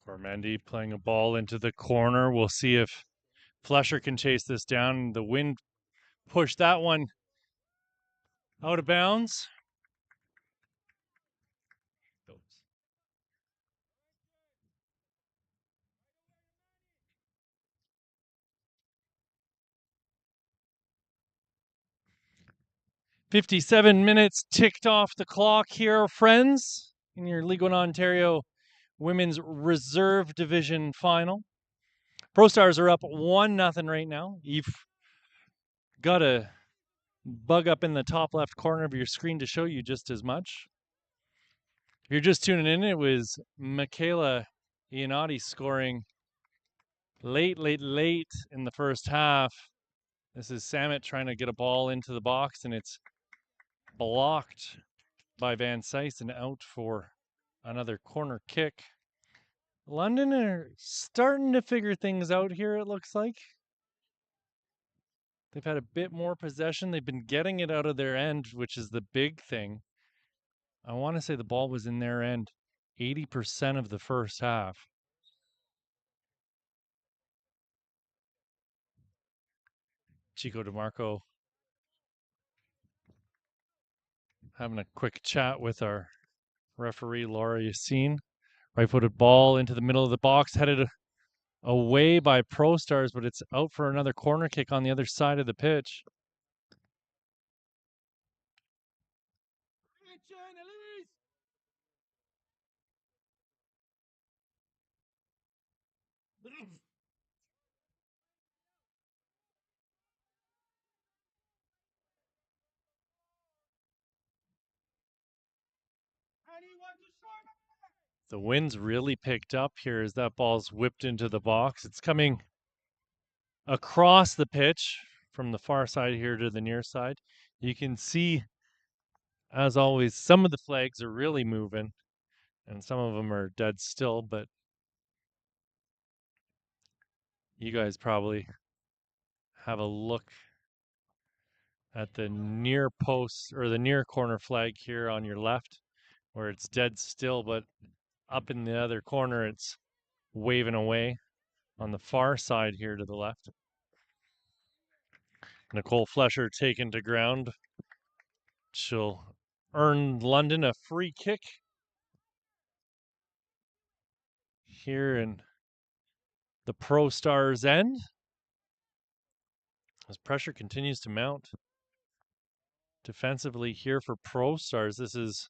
Cormendi playing a ball into the corner. We'll see if Flesher can chase this down. The wind pushed that one out of bounds. 57 minutes ticked off the clock here, friends, in your League One Ontario Women's Reserve Division final. ProStars are up 1-0 right now. You've got a bug up in the top left corner of your screen to show you just as much. If you're just tuning in, it was Michaela Iannotti scoring late in the first half. This is Samet trying to get a ball into the box, and it's blocked by Van Sys and out for another corner kick. London are starting to figure things out here, it looks like. They've had a bit more possession. They've been getting it out of their end, which is the big thing. I want to say the ball was in their end 80% of the first half. Chico DeMarco having a quick chat with our referee, Laura Yassine. Right-footed ball into the middle of the box, headed away by ProStars, but it's out for another corner kick on the other side of the pitch. The wind's really picked up here as that ball's whipped into the box. It's coming across the pitch from the far side here to the near side. You can see, as always, some of the flags are really moving and some of them are dead still, but you guys probably have a look at the near post or the near corner flag here on your left where it's dead still, but up in the other corner it's waving away on the far side here to the left. Nicole Flesher taken to ground. She'll earn London a free kick here in the ProStars end as pressure continues to mount defensively here for ProStars. This is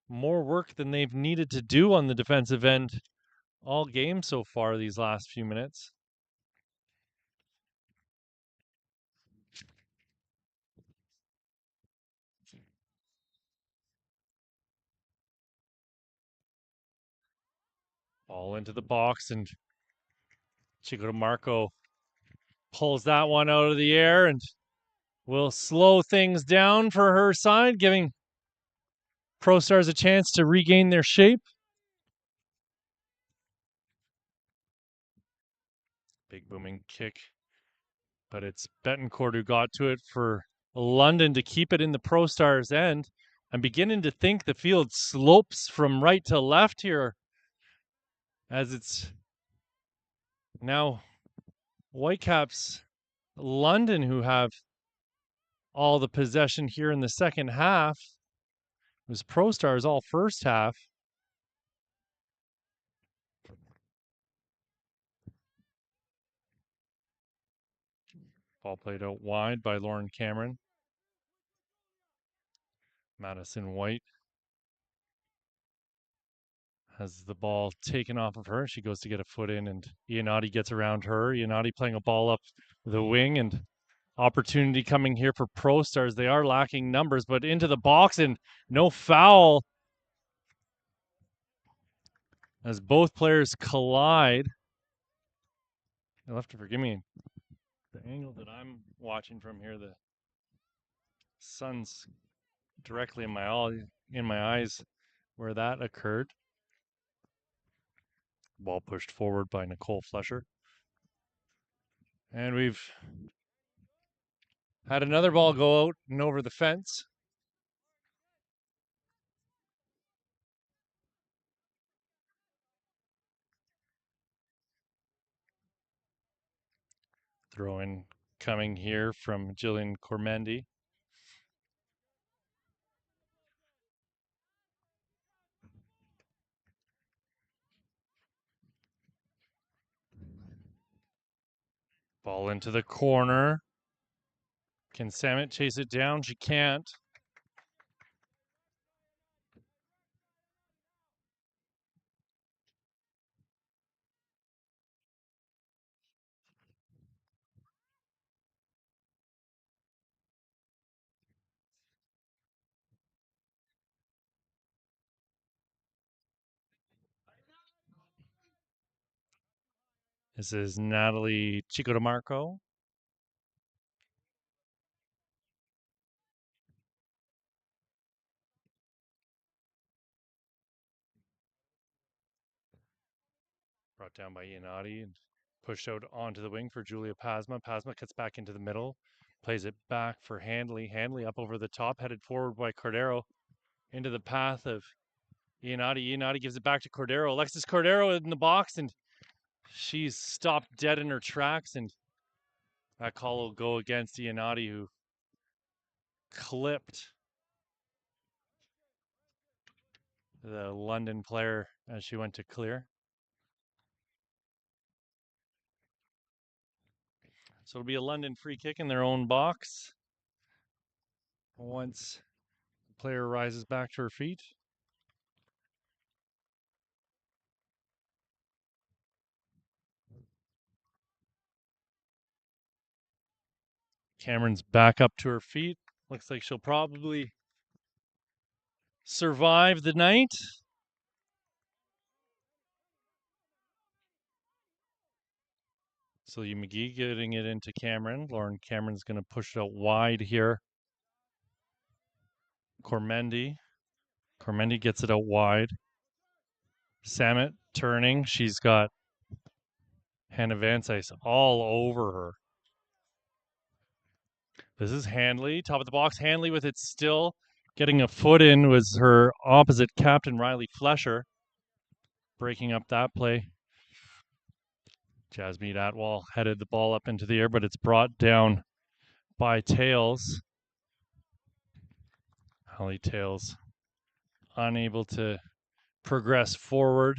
more work than they've needed to do on the defensive end all game so far these last few minutes. Ball into the box, and Chico DeMarco pulls that one out of the air and will slow things down for her side, giving ProStars a chance to regain their shape. Big booming kick, but it's Betancourt who got to it for London to keep it in the ProStars end. I'm beginning to think the field slopes from right to left here as it's now Whitecaps London who have all the possession here in the second half. It was ProStars all first half. Ball played out wide by Lauren Cameron. Madison White has the ball taken off of her. She goes to get a foot in, and Iannotti gets around her. Iannotti playing a ball up the wing, and opportunity coming here for ProStars. They are lacking numbers, but into the box, and no foul as both players collide. You'll have to forgive me. The angle that I'm watching from here, the sun's directly in my eyes where that occurred. Ball pushed forward by Nicole Flesher. And we've had another ball go out and over the fence. Throw in coming here from Jillian Cormendi. Ball into the corner. Can Samet chase it down? She can't. This is Natalie Chico DeMarco. Brought down by Iannotti and pushed out onto the wing for Julia Pasma. Pasma cuts back into the middle, plays it back for Handley. Handley up over the top, headed forward by Cordero into the path of Iannotti. Iannotti gives it back to Cordero. Alexis Cordero in the box, and she's stopped dead in her tracks, and that call will go against Iannotti, who clipped the London player as she went to clear. So it'll be a London free kick in their own box once the player rises back to her feet. Cameron's back up to her feet. Looks like she'll probably survive the night. Celia McGee getting it into Cameron. Lauren Cameron's going to push it out wide here. Cormendi gets it out wide. Samet turning. She's got Hannah Van Cise all over her. This is Handley, top of the box. Handley with it still. Getting a foot in was her opposite captain, Riley Flesher, breaking up that play. Jasmine Atwell headed the ball up into the air, but it's brought down by Tails. Holly Tails unable to progress forward.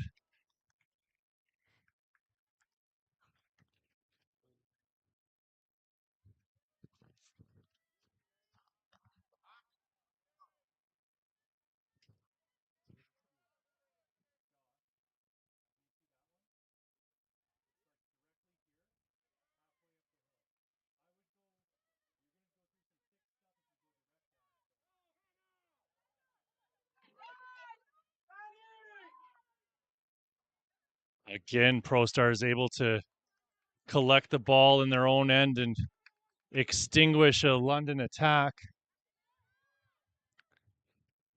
Again, ProStars able to collect the ball in their own end and extinguish a London attack.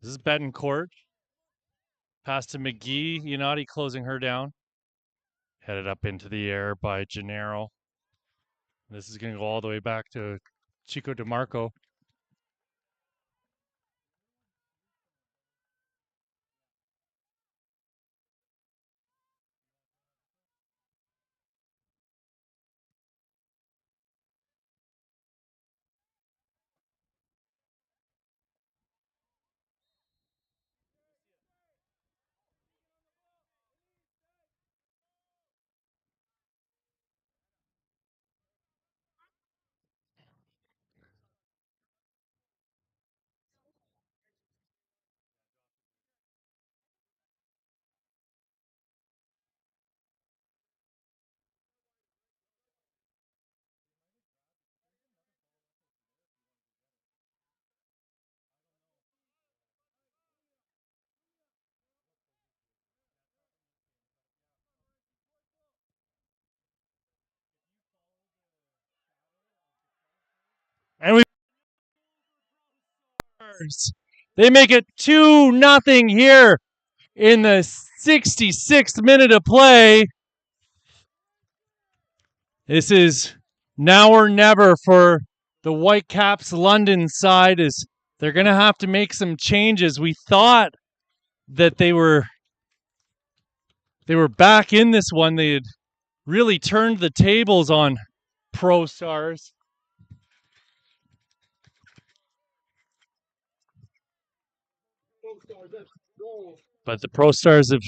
This is Betancourt. Pass to McGee. Iannotti closing her down. Headed up into the air by Gennaro. This is going to go all the way back to Chico DeMarco. ProStars. They make it 2-0 here in the 66th minute of play. This is now or never for the Whitecaps London side, as they're going to have to make some changes. We thought that they were back in this one. They had really turned the tables on ProStars. But the ProStars have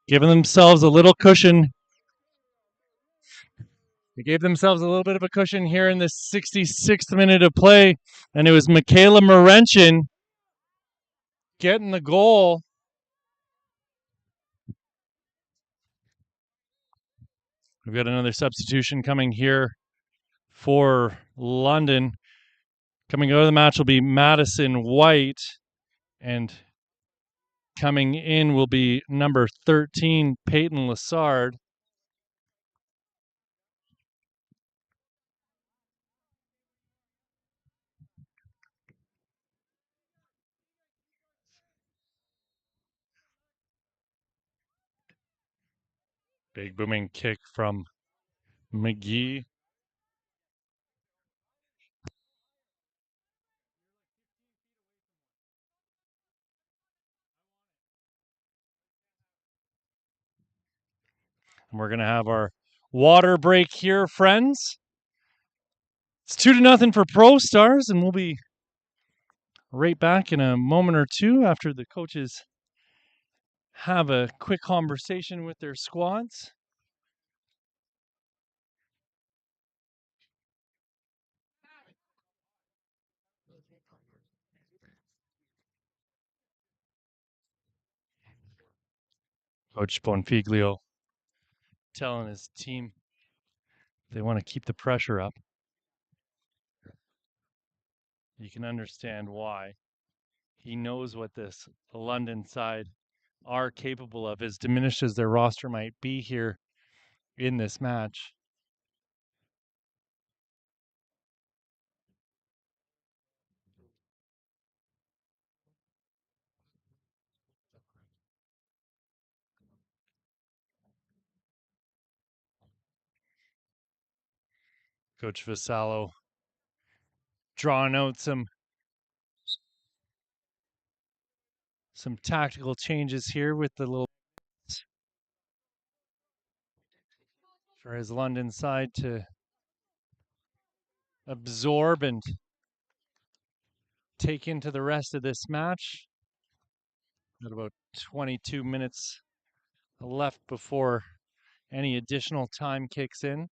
given themselves a little cushion. They gave themselves a little bit of a cushion here in the 66th minute of play, and it was Michaela Morenchin getting the goal. We've got another substitution coming here for London. Coming out of the match will be Madison White, and coming in will be number 13, Peyton Lassard. Big booming kick from McGee. And we're going to have our water break here, friends. It's 2-0 for ProStars, and we'll be right back in a moment or two after the coaches have a quick conversation with their squads. Coach Bonfiglio telling his team they want to keep the pressure up. You can understand why. He knows what this London side are capable of, as diminished as their roster might be here in this match. Coach Vasallo drawing out some tactical changes here with the little for his London side to absorb and take into the rest of this match. Got about 22 minutes left before any additional time kicks in.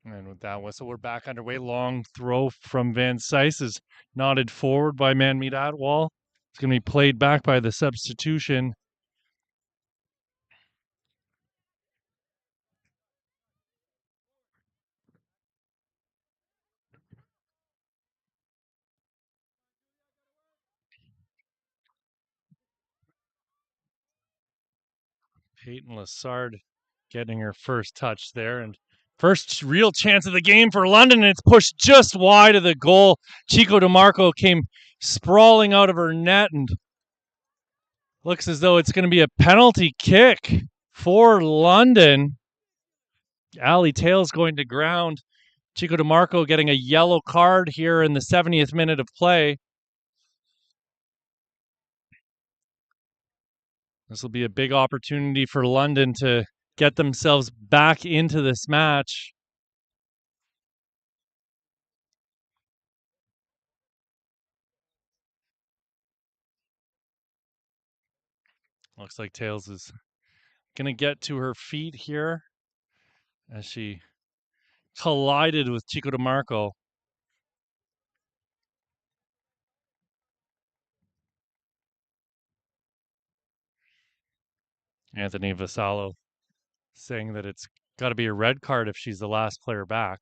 And with that whistle, we're back underway. Long throw from Van Cise is nodded forward by Manmeet Atwal. It's going to be played back by the substitution. Peyton Lassard getting her first touch there, and first real chance of the game for London, and it's pushed just wide of the goal. Chico DeMarco came sprawling out of her net, and looks as though it's going to be a penalty kick for London. Allie Tails going to ground. Chico DeMarco getting a yellow card here in the 70th minute of play. This will be a big opportunity for London to get themselves back into this match. Looks like Tails is going to get to her feet here as she collided with Chico DeMarco. Anthony Vasallo saying that it's Got to be a red card if she's the last player back.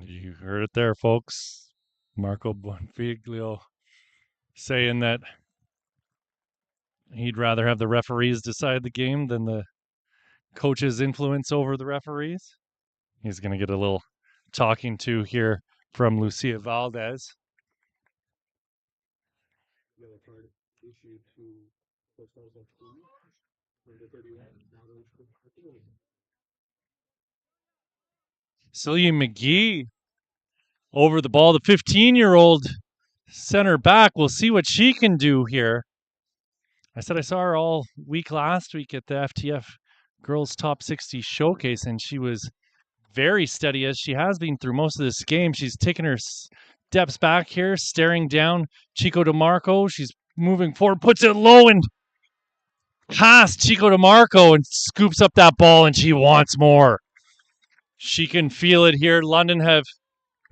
You heard it there, folks. Marco Bonfiglio saying that he'd rather have the referees decide the game than the coach's influence over the referees. He's going to get a little talking to here from Lucia Valdez. Yellow card issued to ProStars L10, number 31, Celia McGee over the ball. The 15-year-old center back. We'll see what she can do here. I said I saw her all week last week at the FTF Girls Top 60 Showcase, and she was very steady as she has been through most of this game. She's taking her steps back here, staring down Chico DeMarco. She's moving forward, puts it low and past Chico DeMarco and scoops up that ball, and she wants more. She can feel it here. London have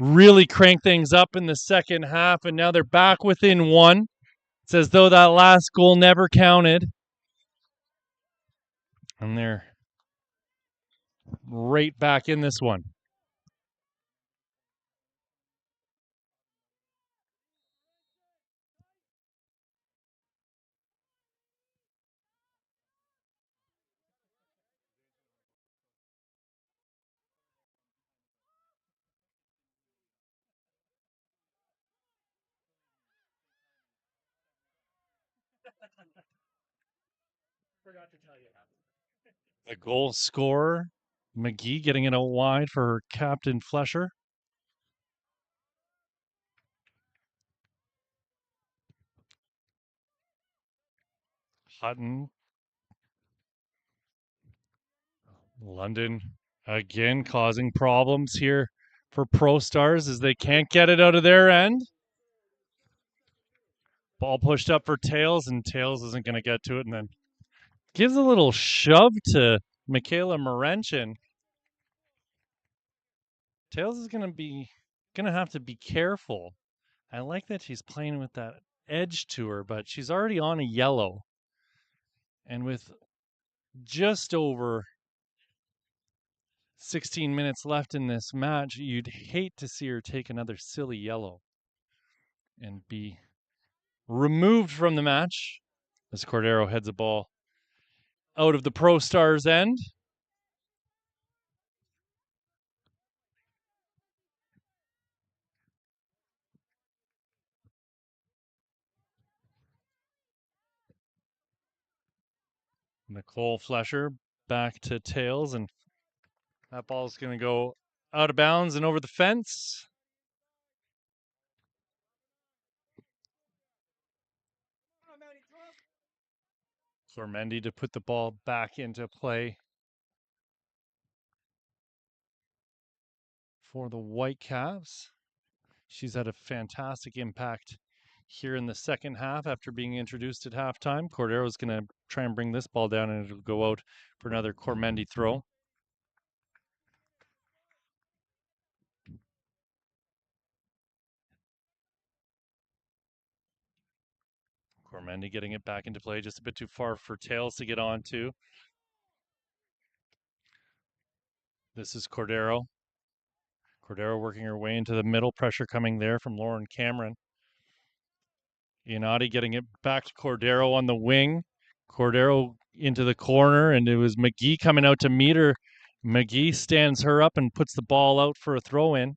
really cranked things up in the second half, and now they're back within one. It's as though that last goal never counted. And they're right back in this one. The goal scorer, McGee, getting it out wide for her captain Flesher. Hutton. London again causing problems here for ProStars as they can't get it out of their end. Ball pushed up for Tails, and Tails isn't going to get to it, and then gives a little shove to Michaela Morenchin. Tails is going to have to be careful. I like that she's playing with that edge to her, but she's already on a yellow. And with just over 16 minutes left in this match, you'd hate to see her take another silly yellow and be removed from the match as Cordero heads a ball out of the ProStars end. Nicole Flesher back to Tails, and that ball's going to go out of bounds and over the fence. Cormendi to put the ball back into play for the Whitecaps. She's had a fantastic impact here in the second half after being introduced at halftime. Cordero's going to try and bring this ball down, and it'll go out for another Cormendi throw. Cormendi getting it back into play, just a bit too far for Tails to get onto. This is Cordero. Cordero working her way into the middle, pressure coming there from Lauren Cameron. Iannotti getting it back to Cordero on the wing. Cordero into the corner, and it was McGee coming out to meet her. McGee stands her up and puts the ball out for a throw in.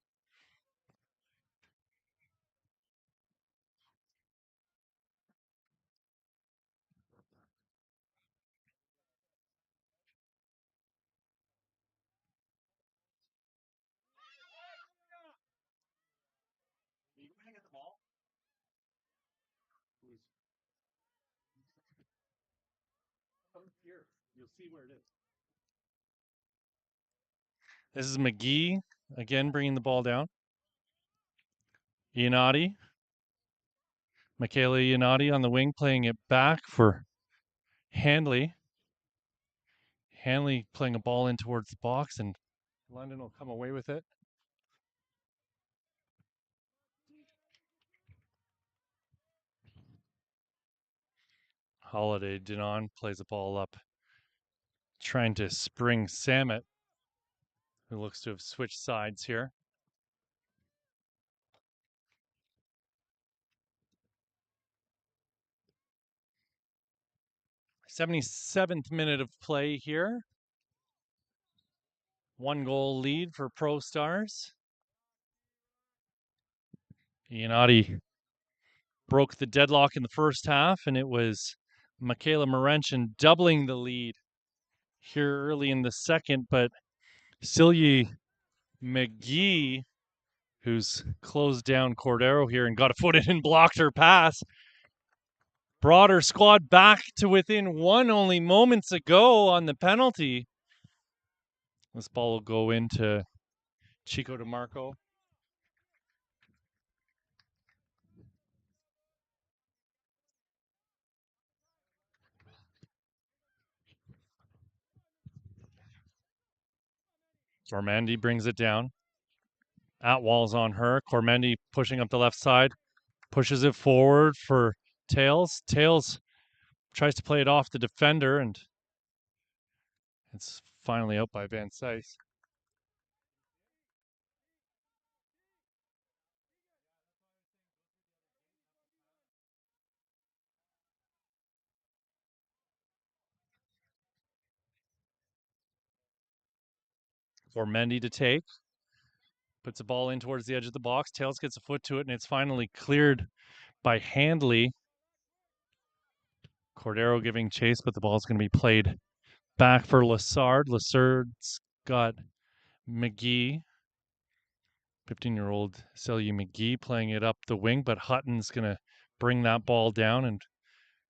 This is McGee again bringing the ball down. Iannotti. Michaela Iannotti on the wing playing it back for Handley. Hanley playing a ball in towards the box, and London will come away with it. Holiday Dinon plays a ball up, trying to spring Samet, who looks to have switched sides here. 77th minute of play here. 1-goal lead for ProStars. Iannotti broke the deadlock in the first half, and it was Michaela Morenchin doubling the lead here early in the second, but Celia McGee, who's closed down Cordero here and got a foot in and blocked her pass, brought her squad back to within one only moments ago on the penalty. This ball will go into Chico DeMarco. Cormandi brings it down. Atwall's on her. Cormandi pushing up the left side. Pushes it forward for Tails. Tails tries to play it off the defender, and it's finally out by Van Sys. For Mendy to take. Puts the ball in towards the edge of the box. Tails gets a foot to it, and it's finally cleared by Handley. Cordero giving chase, but the ball's going to be played back for Lassard. Lassard's got McGee. 15-year-old Celia McGee playing it up the wing, but Hutton's going to bring that ball down and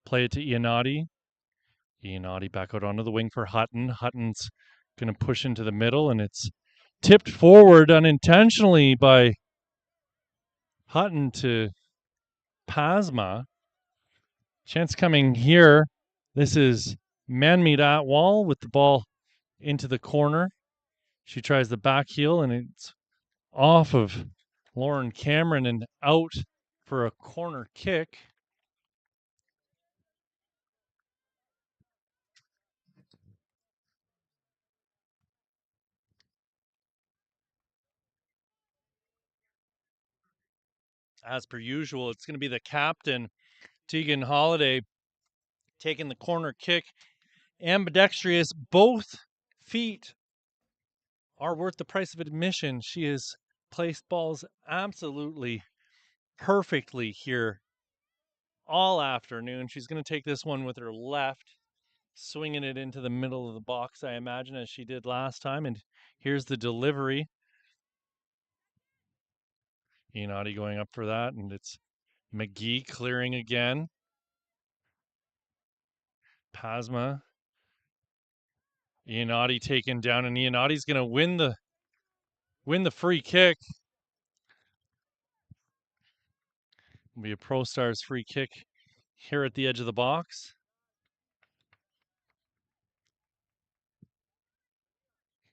play it to Iannotti. Iannotti back out onto the wing for Hutton. Hutton's going to push into the middle, and it's tipped forward unintentionally by Hutton to Pasma. Chance coming here. This is Manmeet Atwall with the ball into the corner. She tries the back heel, and it's off of Lauren Cameron and out for a corner kick. As per usual, it's going to be the captain, Tegan Holiday, taking the corner kick. Ambidextrous, both feet are worth the price of admission. She has placed balls absolutely perfectly here all afternoon. She's going to take this one with her left, swinging it into the middle of the box, I imagine, as she did last time. And here's the delivery. Iannotti going up for that, and it's McGee clearing again. Pasma. Iannotti taken down, and Iannotti's going to win the free kick. It'll be a ProStars free kick here at the edge of the box.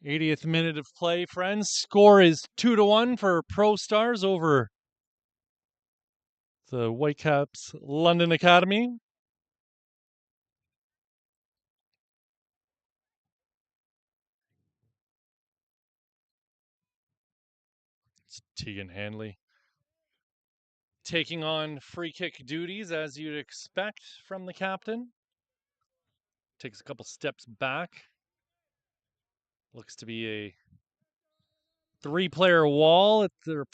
80th minute of play, friends. Score is 2-1 for ProStars over the Whitecaps London Academy. It's Tegan Handley taking on free kick duties, as you'd expect from the captain. Takes a couple steps back. Looks to be a 4-player wall at the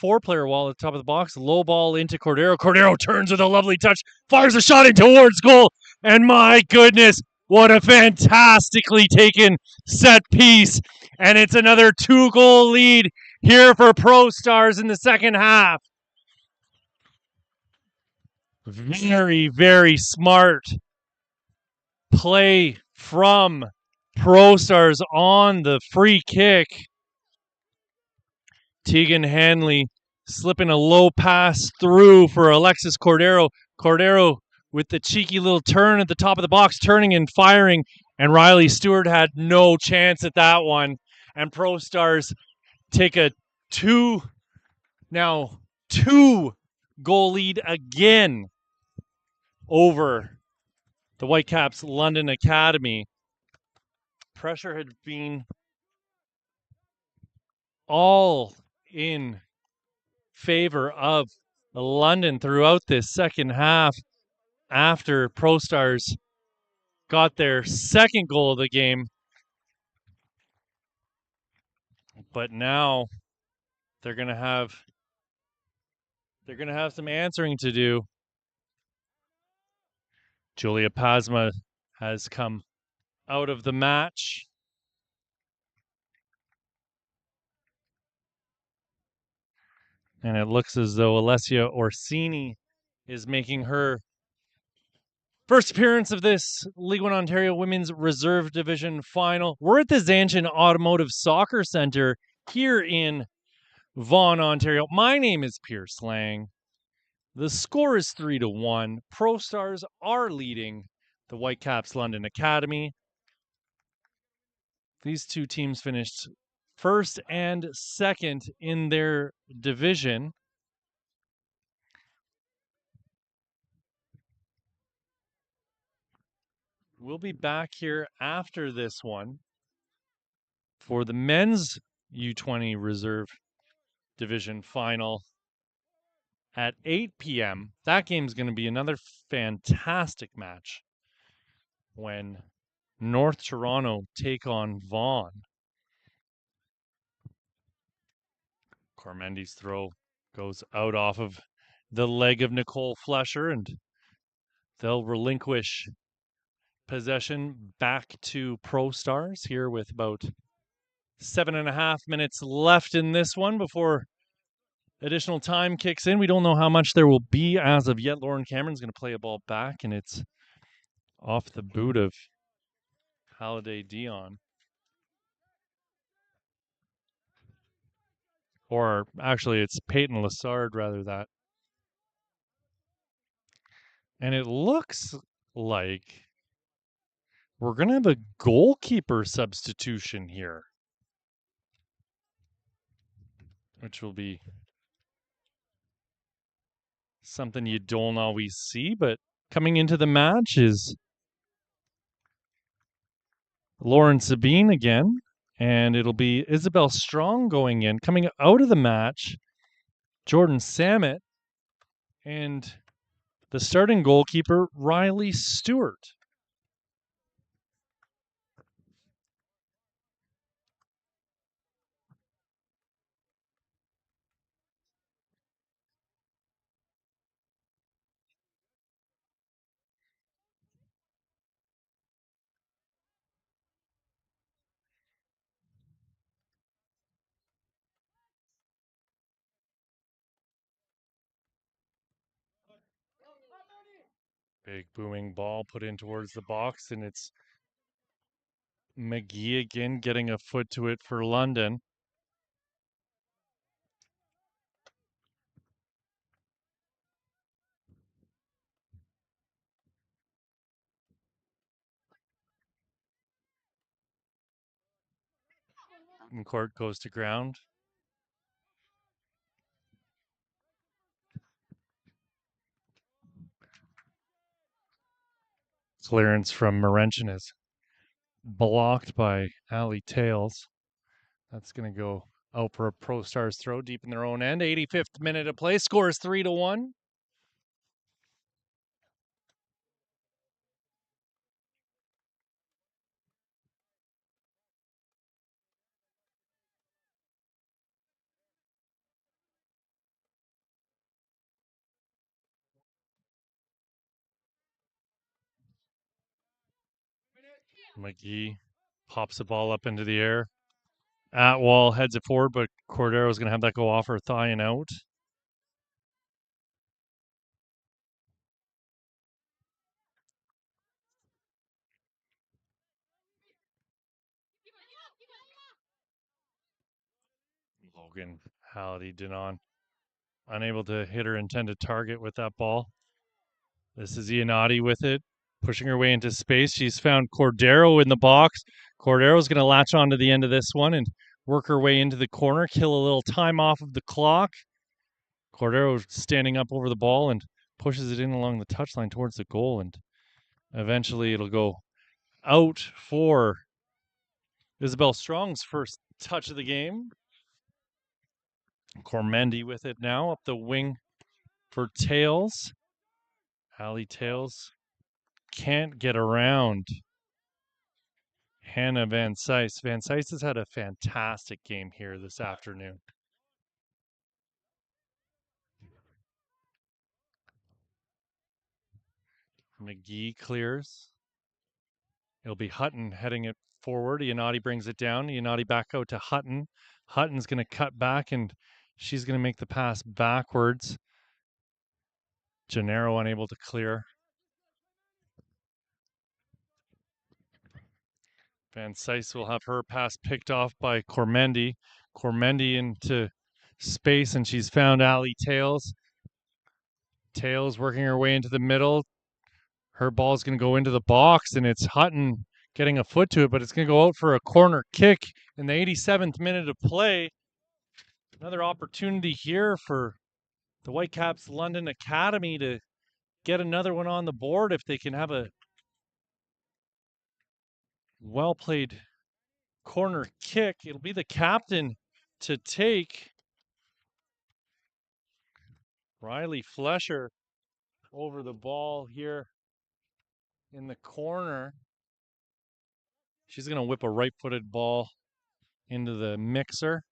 top of the box. Low ball into Cordero. Cordero turns with a lovely touch, fires a shot in towards goal, and my goodness, what a fantastically taken set piece. And it's another 2-goal lead here for ProStars in the second half. Very, very smart play from ProStars on the free kick. Tegan Handley slipping a low pass through for Alexis Cordero. Cordero with the cheeky little turn at the top of the box, turning and firing And Riley Stewart had no chance at that one. And ProStars take a two goal lead again over the Whitecaps London Academy. Pressure had been all in favor of London throughout this second half after ProStars got their second goal of the game. But now they're going to have some answering to do. Julia Pasma has come out of the match. And it looks as though Alessia Orsini is making her first appearance of this League One Ontario Women's Reserve Division final. We're at the Zanchin Automotive Soccer Center here in Vaughan, Ontario. My name is Pierce Lang. The score is 3-1. ProStars are leading the Whitecaps London Academy. These two teams finished first and second in their division. We'll be back here after this one for the men's U20 Reserve Division final at 8 p.m. That game's going to be another fantastic match when North Toronto take on Vaughan. Cormendy's throw goes out off of the leg of Nicole Flesher, and they'll relinquish possession back to ProStars here with about 7.5 minutes left in this one before additional time kicks in. We don't know how much there will be as of yet. Lauren Cameron's going to play a ball back, and it's off the boot of Halliday Dion. Or actually, it's Peyton Lassard, rather, that. And it looks like we're going to have a goalkeeper substitution here, which will be something you don't always see. But coming into the match is Lauren Sabine again, and it'll be Isabel Strong going in. Coming out of the match, Jordan Samet, and the starting goalkeeper, Riley Stewart. Big booming ball put in towards the box, and it's McGee again getting a foot to it for London. And court goes to ground. Clearance from Morenchen is blocked by Ali Tails. That's going to go out for a ProStars throw deep in their own end. 85th minute of play. Score is 3-1. McGee pops the ball up into the air. Atwall heads it forward, but Cordero's going to have that go off her thigh and out. Logan Halliday Denon unable to hit her intended target with that ball. This is Iannotti with it. Pushing her way into space. She's found Cordero in the box. Cordero's going to latch onto the end of this one and work her way into the corner, kill a little time off of the clock. Cordero standing up over the ball and pushes it in along the touchline towards the goal, and eventually it'll go out for Isabel Strong's first touch of the game. Cormendi with it now up the wing for Tails. Allie Tails can't get around Hannah Van Sice. Van Sice has had a fantastic game here this afternoon. McGee clears. It'll be Hutton heading it forward. Iannotti brings it down. Iannotti back out to Hutton. Hutton's going to cut back, and she's going to make the pass backwards. Gennaro unable to clear. Van Sice will have her pass picked off by Cormendi. Cormendi into space, and she's found Allie Tails. Tails working her way into the middle. Her ball's going to go into the box, and it's Hutton getting a foot to it, but it's going to go out for a corner kick in the 87th minute of play. Another opportunity here for the Whitecaps London Academy to get another one on the board if they can have a well-played corner kick. It'll be the captain to take. Riley Flesher over the ball here in the corner. She's going to whip a right-footed ball into the mixer.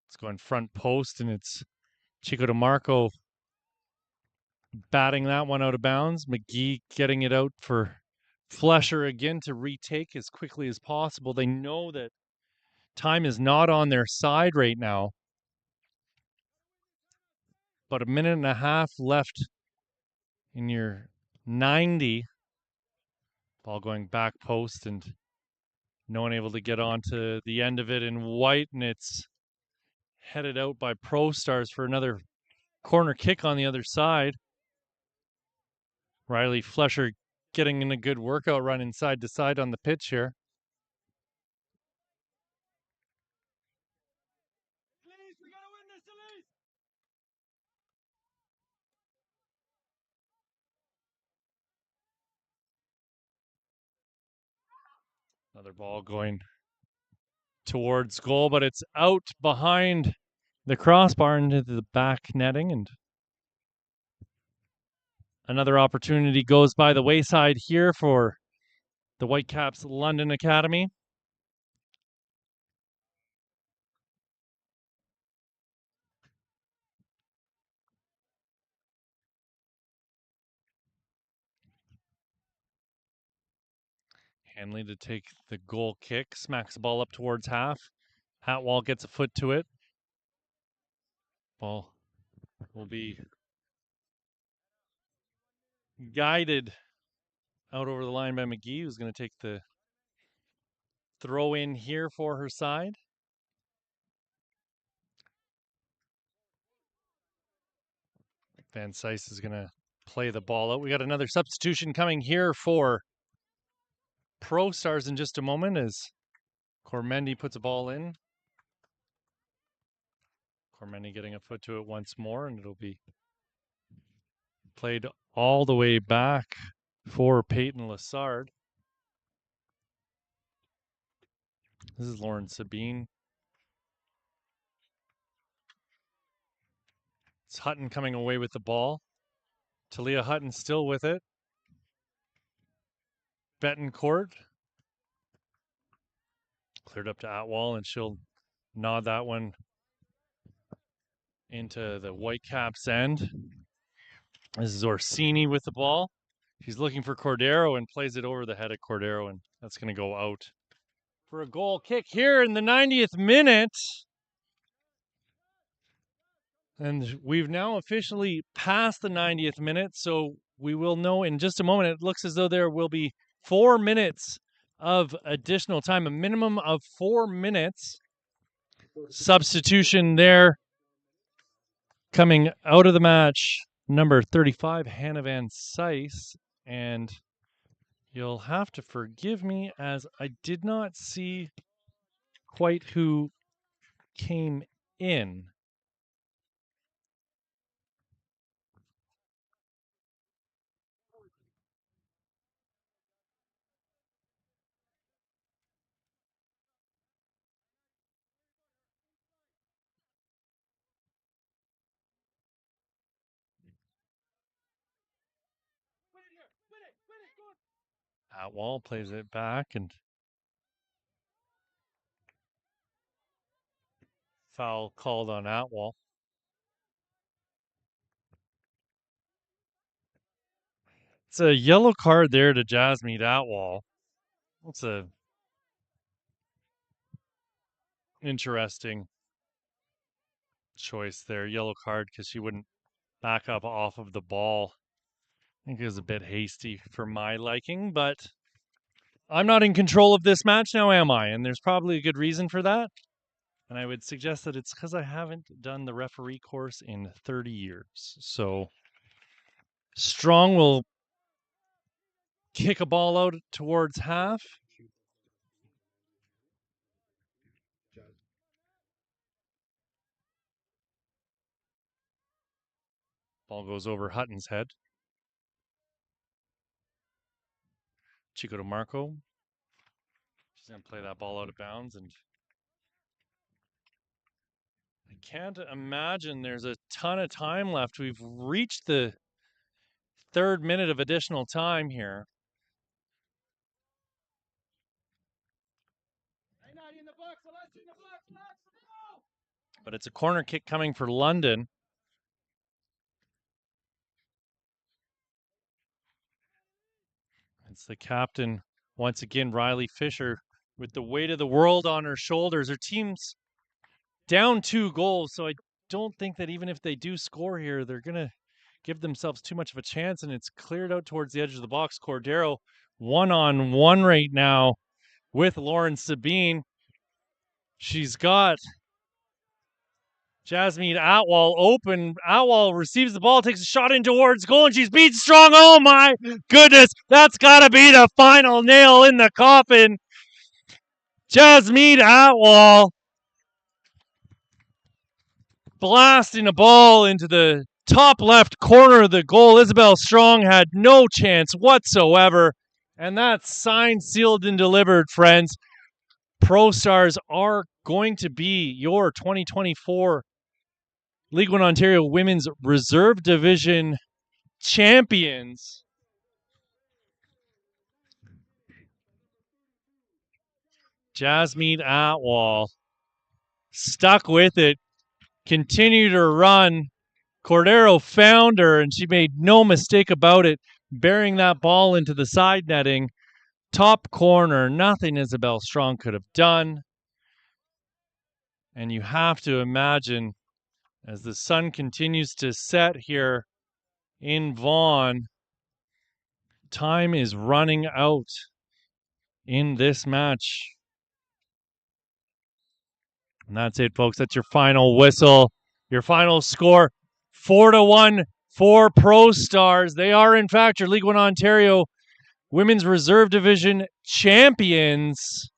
It's going front post, and it's Chico DeMarco batting that one out of bounds. McGee getting it out for Flesher again to retake as quickly as possible. They know that time is not on their side right now. But a minute and a half left in your 90. Ball going back post, and no one able to get onto the end of it in white, and it's headed out by ProStars for another corner kick on the other side. Riley Flesher getting in a good workout run inside to side on the pitch here. Another ball going towards goal, but it's out behind the crossbar into the back netting, and another opportunity goes by the wayside here for the Whitecaps London Academy. Hanley to take the goal kick, smacks the ball up towards half. Hatwall gets a foot to it. Ball will be guided out over the line by McGee, who's going to take the throw in here for her side. Van Sice is going to play the ball out. We got another substitution coming here for ProStars in just a moment as Cormendi puts a ball in. Cormendi getting a foot to it once more, and it'll be played all the way back for Peyton Lassard. This is Lauren Sabine. It's Hutton coming away with the ball. Talia Hutton still with it. Betancourt. Cleared up to Atwall, and she'll nod that one into the Whitecaps end. This is Orsini with the ball. She's looking for Cordero and plays it over the head of Cordero, and that's going to go out for a goal kick here in the 90th minute. And we've now officially passed the 90th minute, so we will know in just a moment. It looks as though there will be 4 minutes of additional time, a minimum of 4 minutes. Substitution there coming out of the match. number 35, Hannah Van Sice, and you'll have to forgive me as I did not see quite who came in. Atwall plays it back and foul called on Atwall. It's a yellow card there to Jasmine Atwall. That's a interesting choice there. Yellow card because she wouldn't back up off of the ball. I think it was a bit hasty for my liking, but I'm not in control of this match now, am I? And there's probably a good reason for that. And I would suggest that it's because I haven't done the referee course in 30 years. So Strong will kick a ball out towards half. Ball goes over Hutton's head. Chico to Marco. She's going to play that ball out of bounds. And I can't imagine there's a ton of time left. We've reached the 3rd minute of additional time here. But it's a corner kick coming for London. It's the captain, once again, Riley Fisher, with the weight of the world on her shoulders. Her team's down 2 goals, so I don't think that even if they do score here, they're going to give themselves too much of a chance, and it's cleared out towards the edge of the box. Cordero one-on-one right now with Lauren Sabine. She's got Jasmine Atwall open. Atwall receives the ball, takes a shot in towards goal, and she's beat Strong. Oh my goodness, that's got to be the final nail in the coffin. Jasmine Atwall blasting a ball into the top left corner of the goal. Isabel Strong had no chance whatsoever. And that's signed, sealed, and delivered, friends. ProStars are going to be your 2024 League One Ontario Women's Reserve Division champions. Jasmine Atwall stuck with it, continued to run. Cordero found her, and she made no mistake about it, burying that ball into the side netting. Top corner, nothing Isabel Strong could have done. And you have to imagine, as the sun continues to set here in Vaughan, time is running out in this match. And that's it, folks. That's your final whistle, your final score. 4-1 for ProStars. They are, in fact, your League One Ontario Women's Reserve Division champions.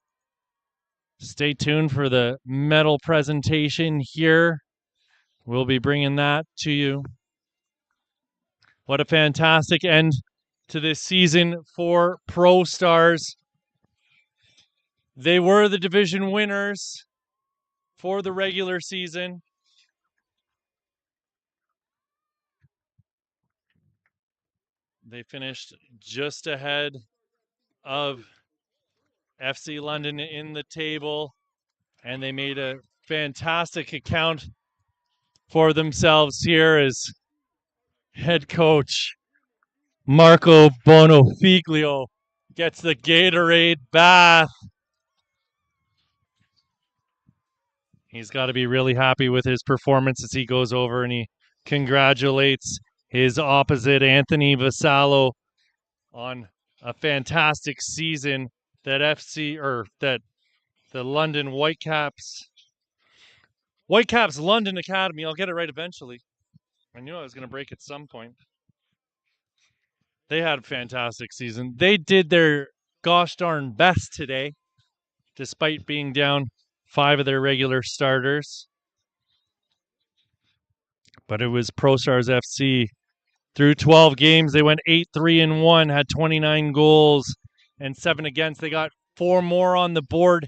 Stay tuned for the medal presentation here. We'll be bringing that to you. What a fantastic end to this season for ProStars. They were the division winners for the regular season. They finished just ahead of FC London in the table, and they made a fantastic account for themselves here as head coach Marco Bonofiglio gets the Gatorade bath. He's got to be really happy with his performance as he goes over and he congratulates his opposite, Anthony Vasallo, on a fantastic season that the London Whitecaps London Academy, I'll get it right eventually, I knew I was going to break at some point. They had a fantastic season. They did their gosh darn best today, despite being down 5 of their regular starters. But it was ProStars FC. Through 12 games, they went 8-3-1, had 29 goals and 7 against. They got 4 more on the board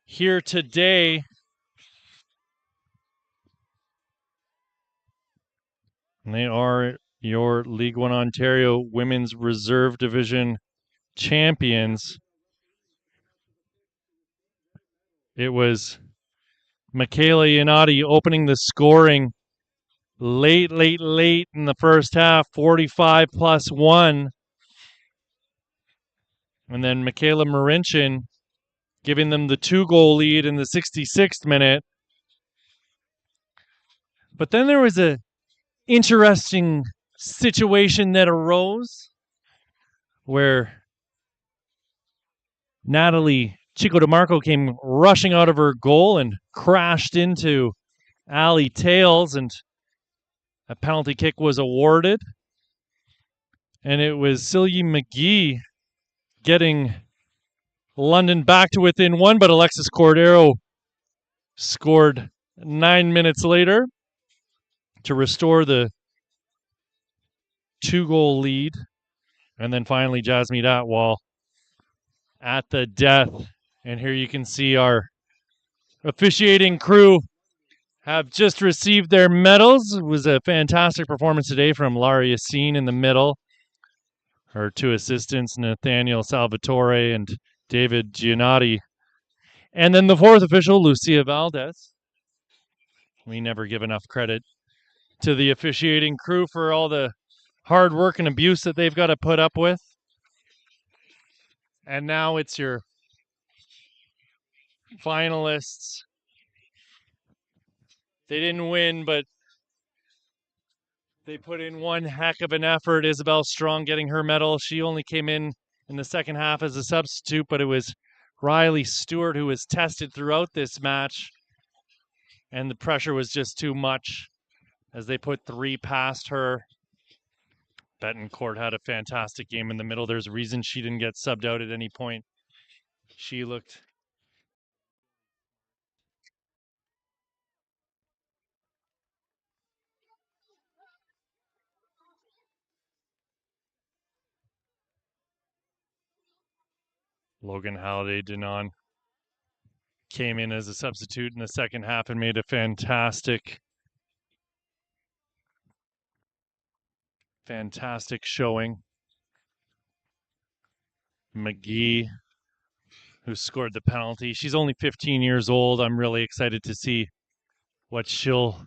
here today. And they are your League One Ontario Women's Reserve Division champions. It was Michaela Yanati opening the scoring late in the first half, 45 plus 1. And then Michaela Marinchin giving them the 2-goal lead in the 66th minute. But then there was a interesting situation that arose where Natalie Chico DeMarco came rushing out of her goal and crashed into Allie Tails, and a penalty kick was awarded. And it was Celia McGee getting London back to within 1, but Alexis Cordero scored 9 minutes later to restore the 2-goal lead. And then finally, Jasmine Atwal at the death. And here you can see our officiating crew have just received their medals. It was a fantastic performance today from Lara Yassine in the middle. Her 2 assistants, Nathaniel Salvatore and David Giannotti. And then the 4th official, Lucia Valdez. We never give enough credit to the officiating crew for all the hard work and abuse that they've got to put up with. And now it's your finalists. They didn't win, but they put in one heck of an effort. Isabel Strong getting her medal. She only came in the second half as a substitute, but it was Riley Stewart who was tested throughout this match. And the pressure was just too much as they put 3 past her. Betancourt had a fantastic game in the middle. There's a reason she didn't get subbed out at any point. She looked Logan Halliday Denon came in as a substitute in the second half and made a fantastic showing. McGee, who scored the penalty. She's only 15 years old. I'm really excited to see what she'll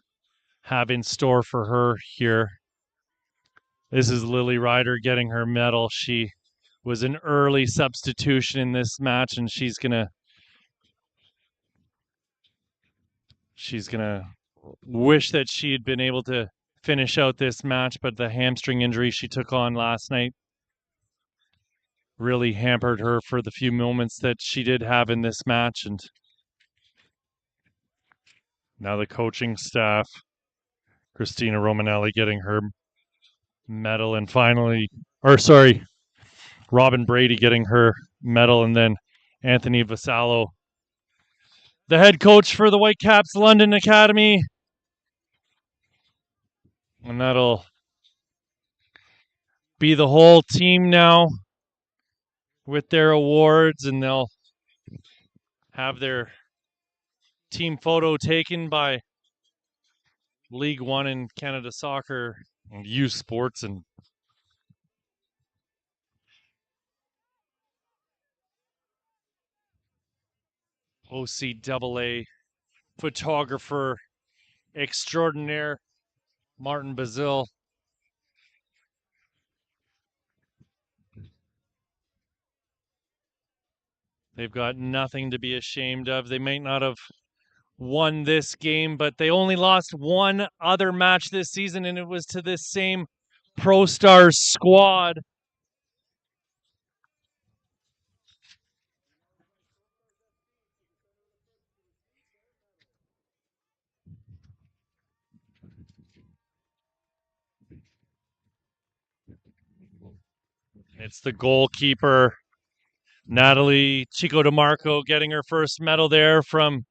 have in store for her here. This is Lily Ryder getting her medal. She was an early substitution in this match, and she's gonna wish that she had been able to finish out this match, but the hamstring injury she took on last night really hampered her for the few moments that she did have in this match. And now the coaching staff, Christina Romanelli getting her medal, and Robin Brady getting her medal, and then Anthony Vasallo, the head coach for the Whitecaps London Academy. And that'll be the whole team now with their awards, and they'll have their team photo taken by League One and Canada Soccer and youth sports and OCAA photographer extraordinaire Martin Bazil. They've got nothing to be ashamed of. They may not have won this game, but they only lost one other match this season, and it was to this same ProStars squad. It's the goalkeeper, Natalie Chico DeMarco, getting her first medal there from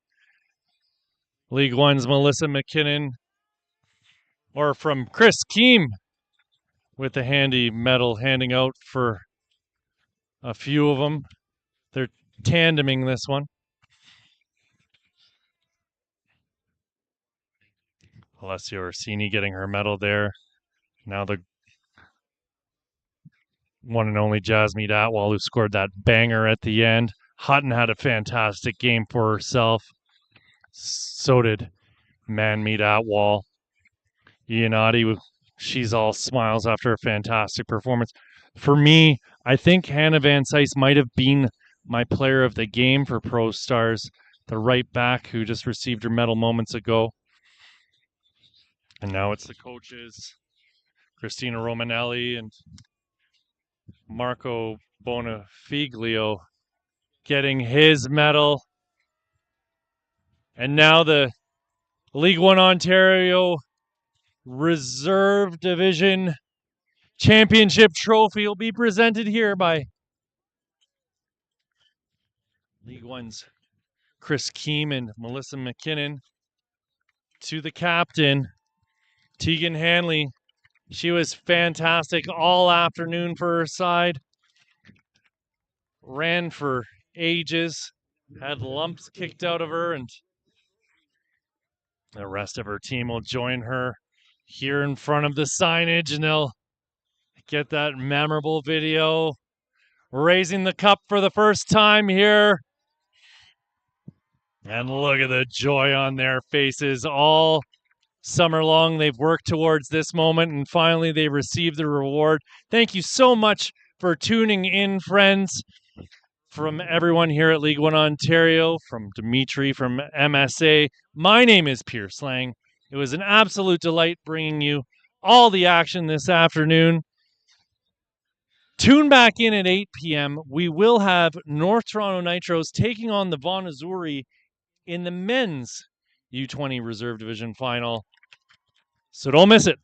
League One's Melissa McKinnon, or from Chris Keem with the handy medal handing out for a few of them. They're tandeming this one. Alessia Orsini getting her medal there. Now the one and only Jasmine Atwell, who scored that banger at the end. Hutton had a fantastic game for herself. So did Manmeet Atwell. Iannotti, she's all smiles after a fantastic performance. For me, I think Hannah Van Sice might have been my player of the game for ProStars, the right back who just received her medal moments ago. And now it's the coaches, Christina Romanelli and Marco Bonafiglio, getting his medal. And now the League One Ontario Reserve Division Championship trophy will be presented here by League One's Chris Keem and Melissa McKinnon to the captain, Tegan Hanley. She was fantastic all afternoon for her side. Ran for ages, had lumps kicked out of her, and the rest of her team will join her here in front of the signage, and they'll get that memorable video raising the cup for the first time here. And look at the joy on their faces. All summer long, they've worked towards this moment, and finally they received the reward. Thank you so much for tuning in, friends. From everyone here at League One Ontario, from Dimitri, from MSA, my name is Pierce Lang. It was an absolute delight bringing you all the action this afternoon. Tune back in at 8 p.m. We will have North Toronto Nitros taking on the Vaughan Azzurri in the men's U20 Reserve Division final. So don't miss it.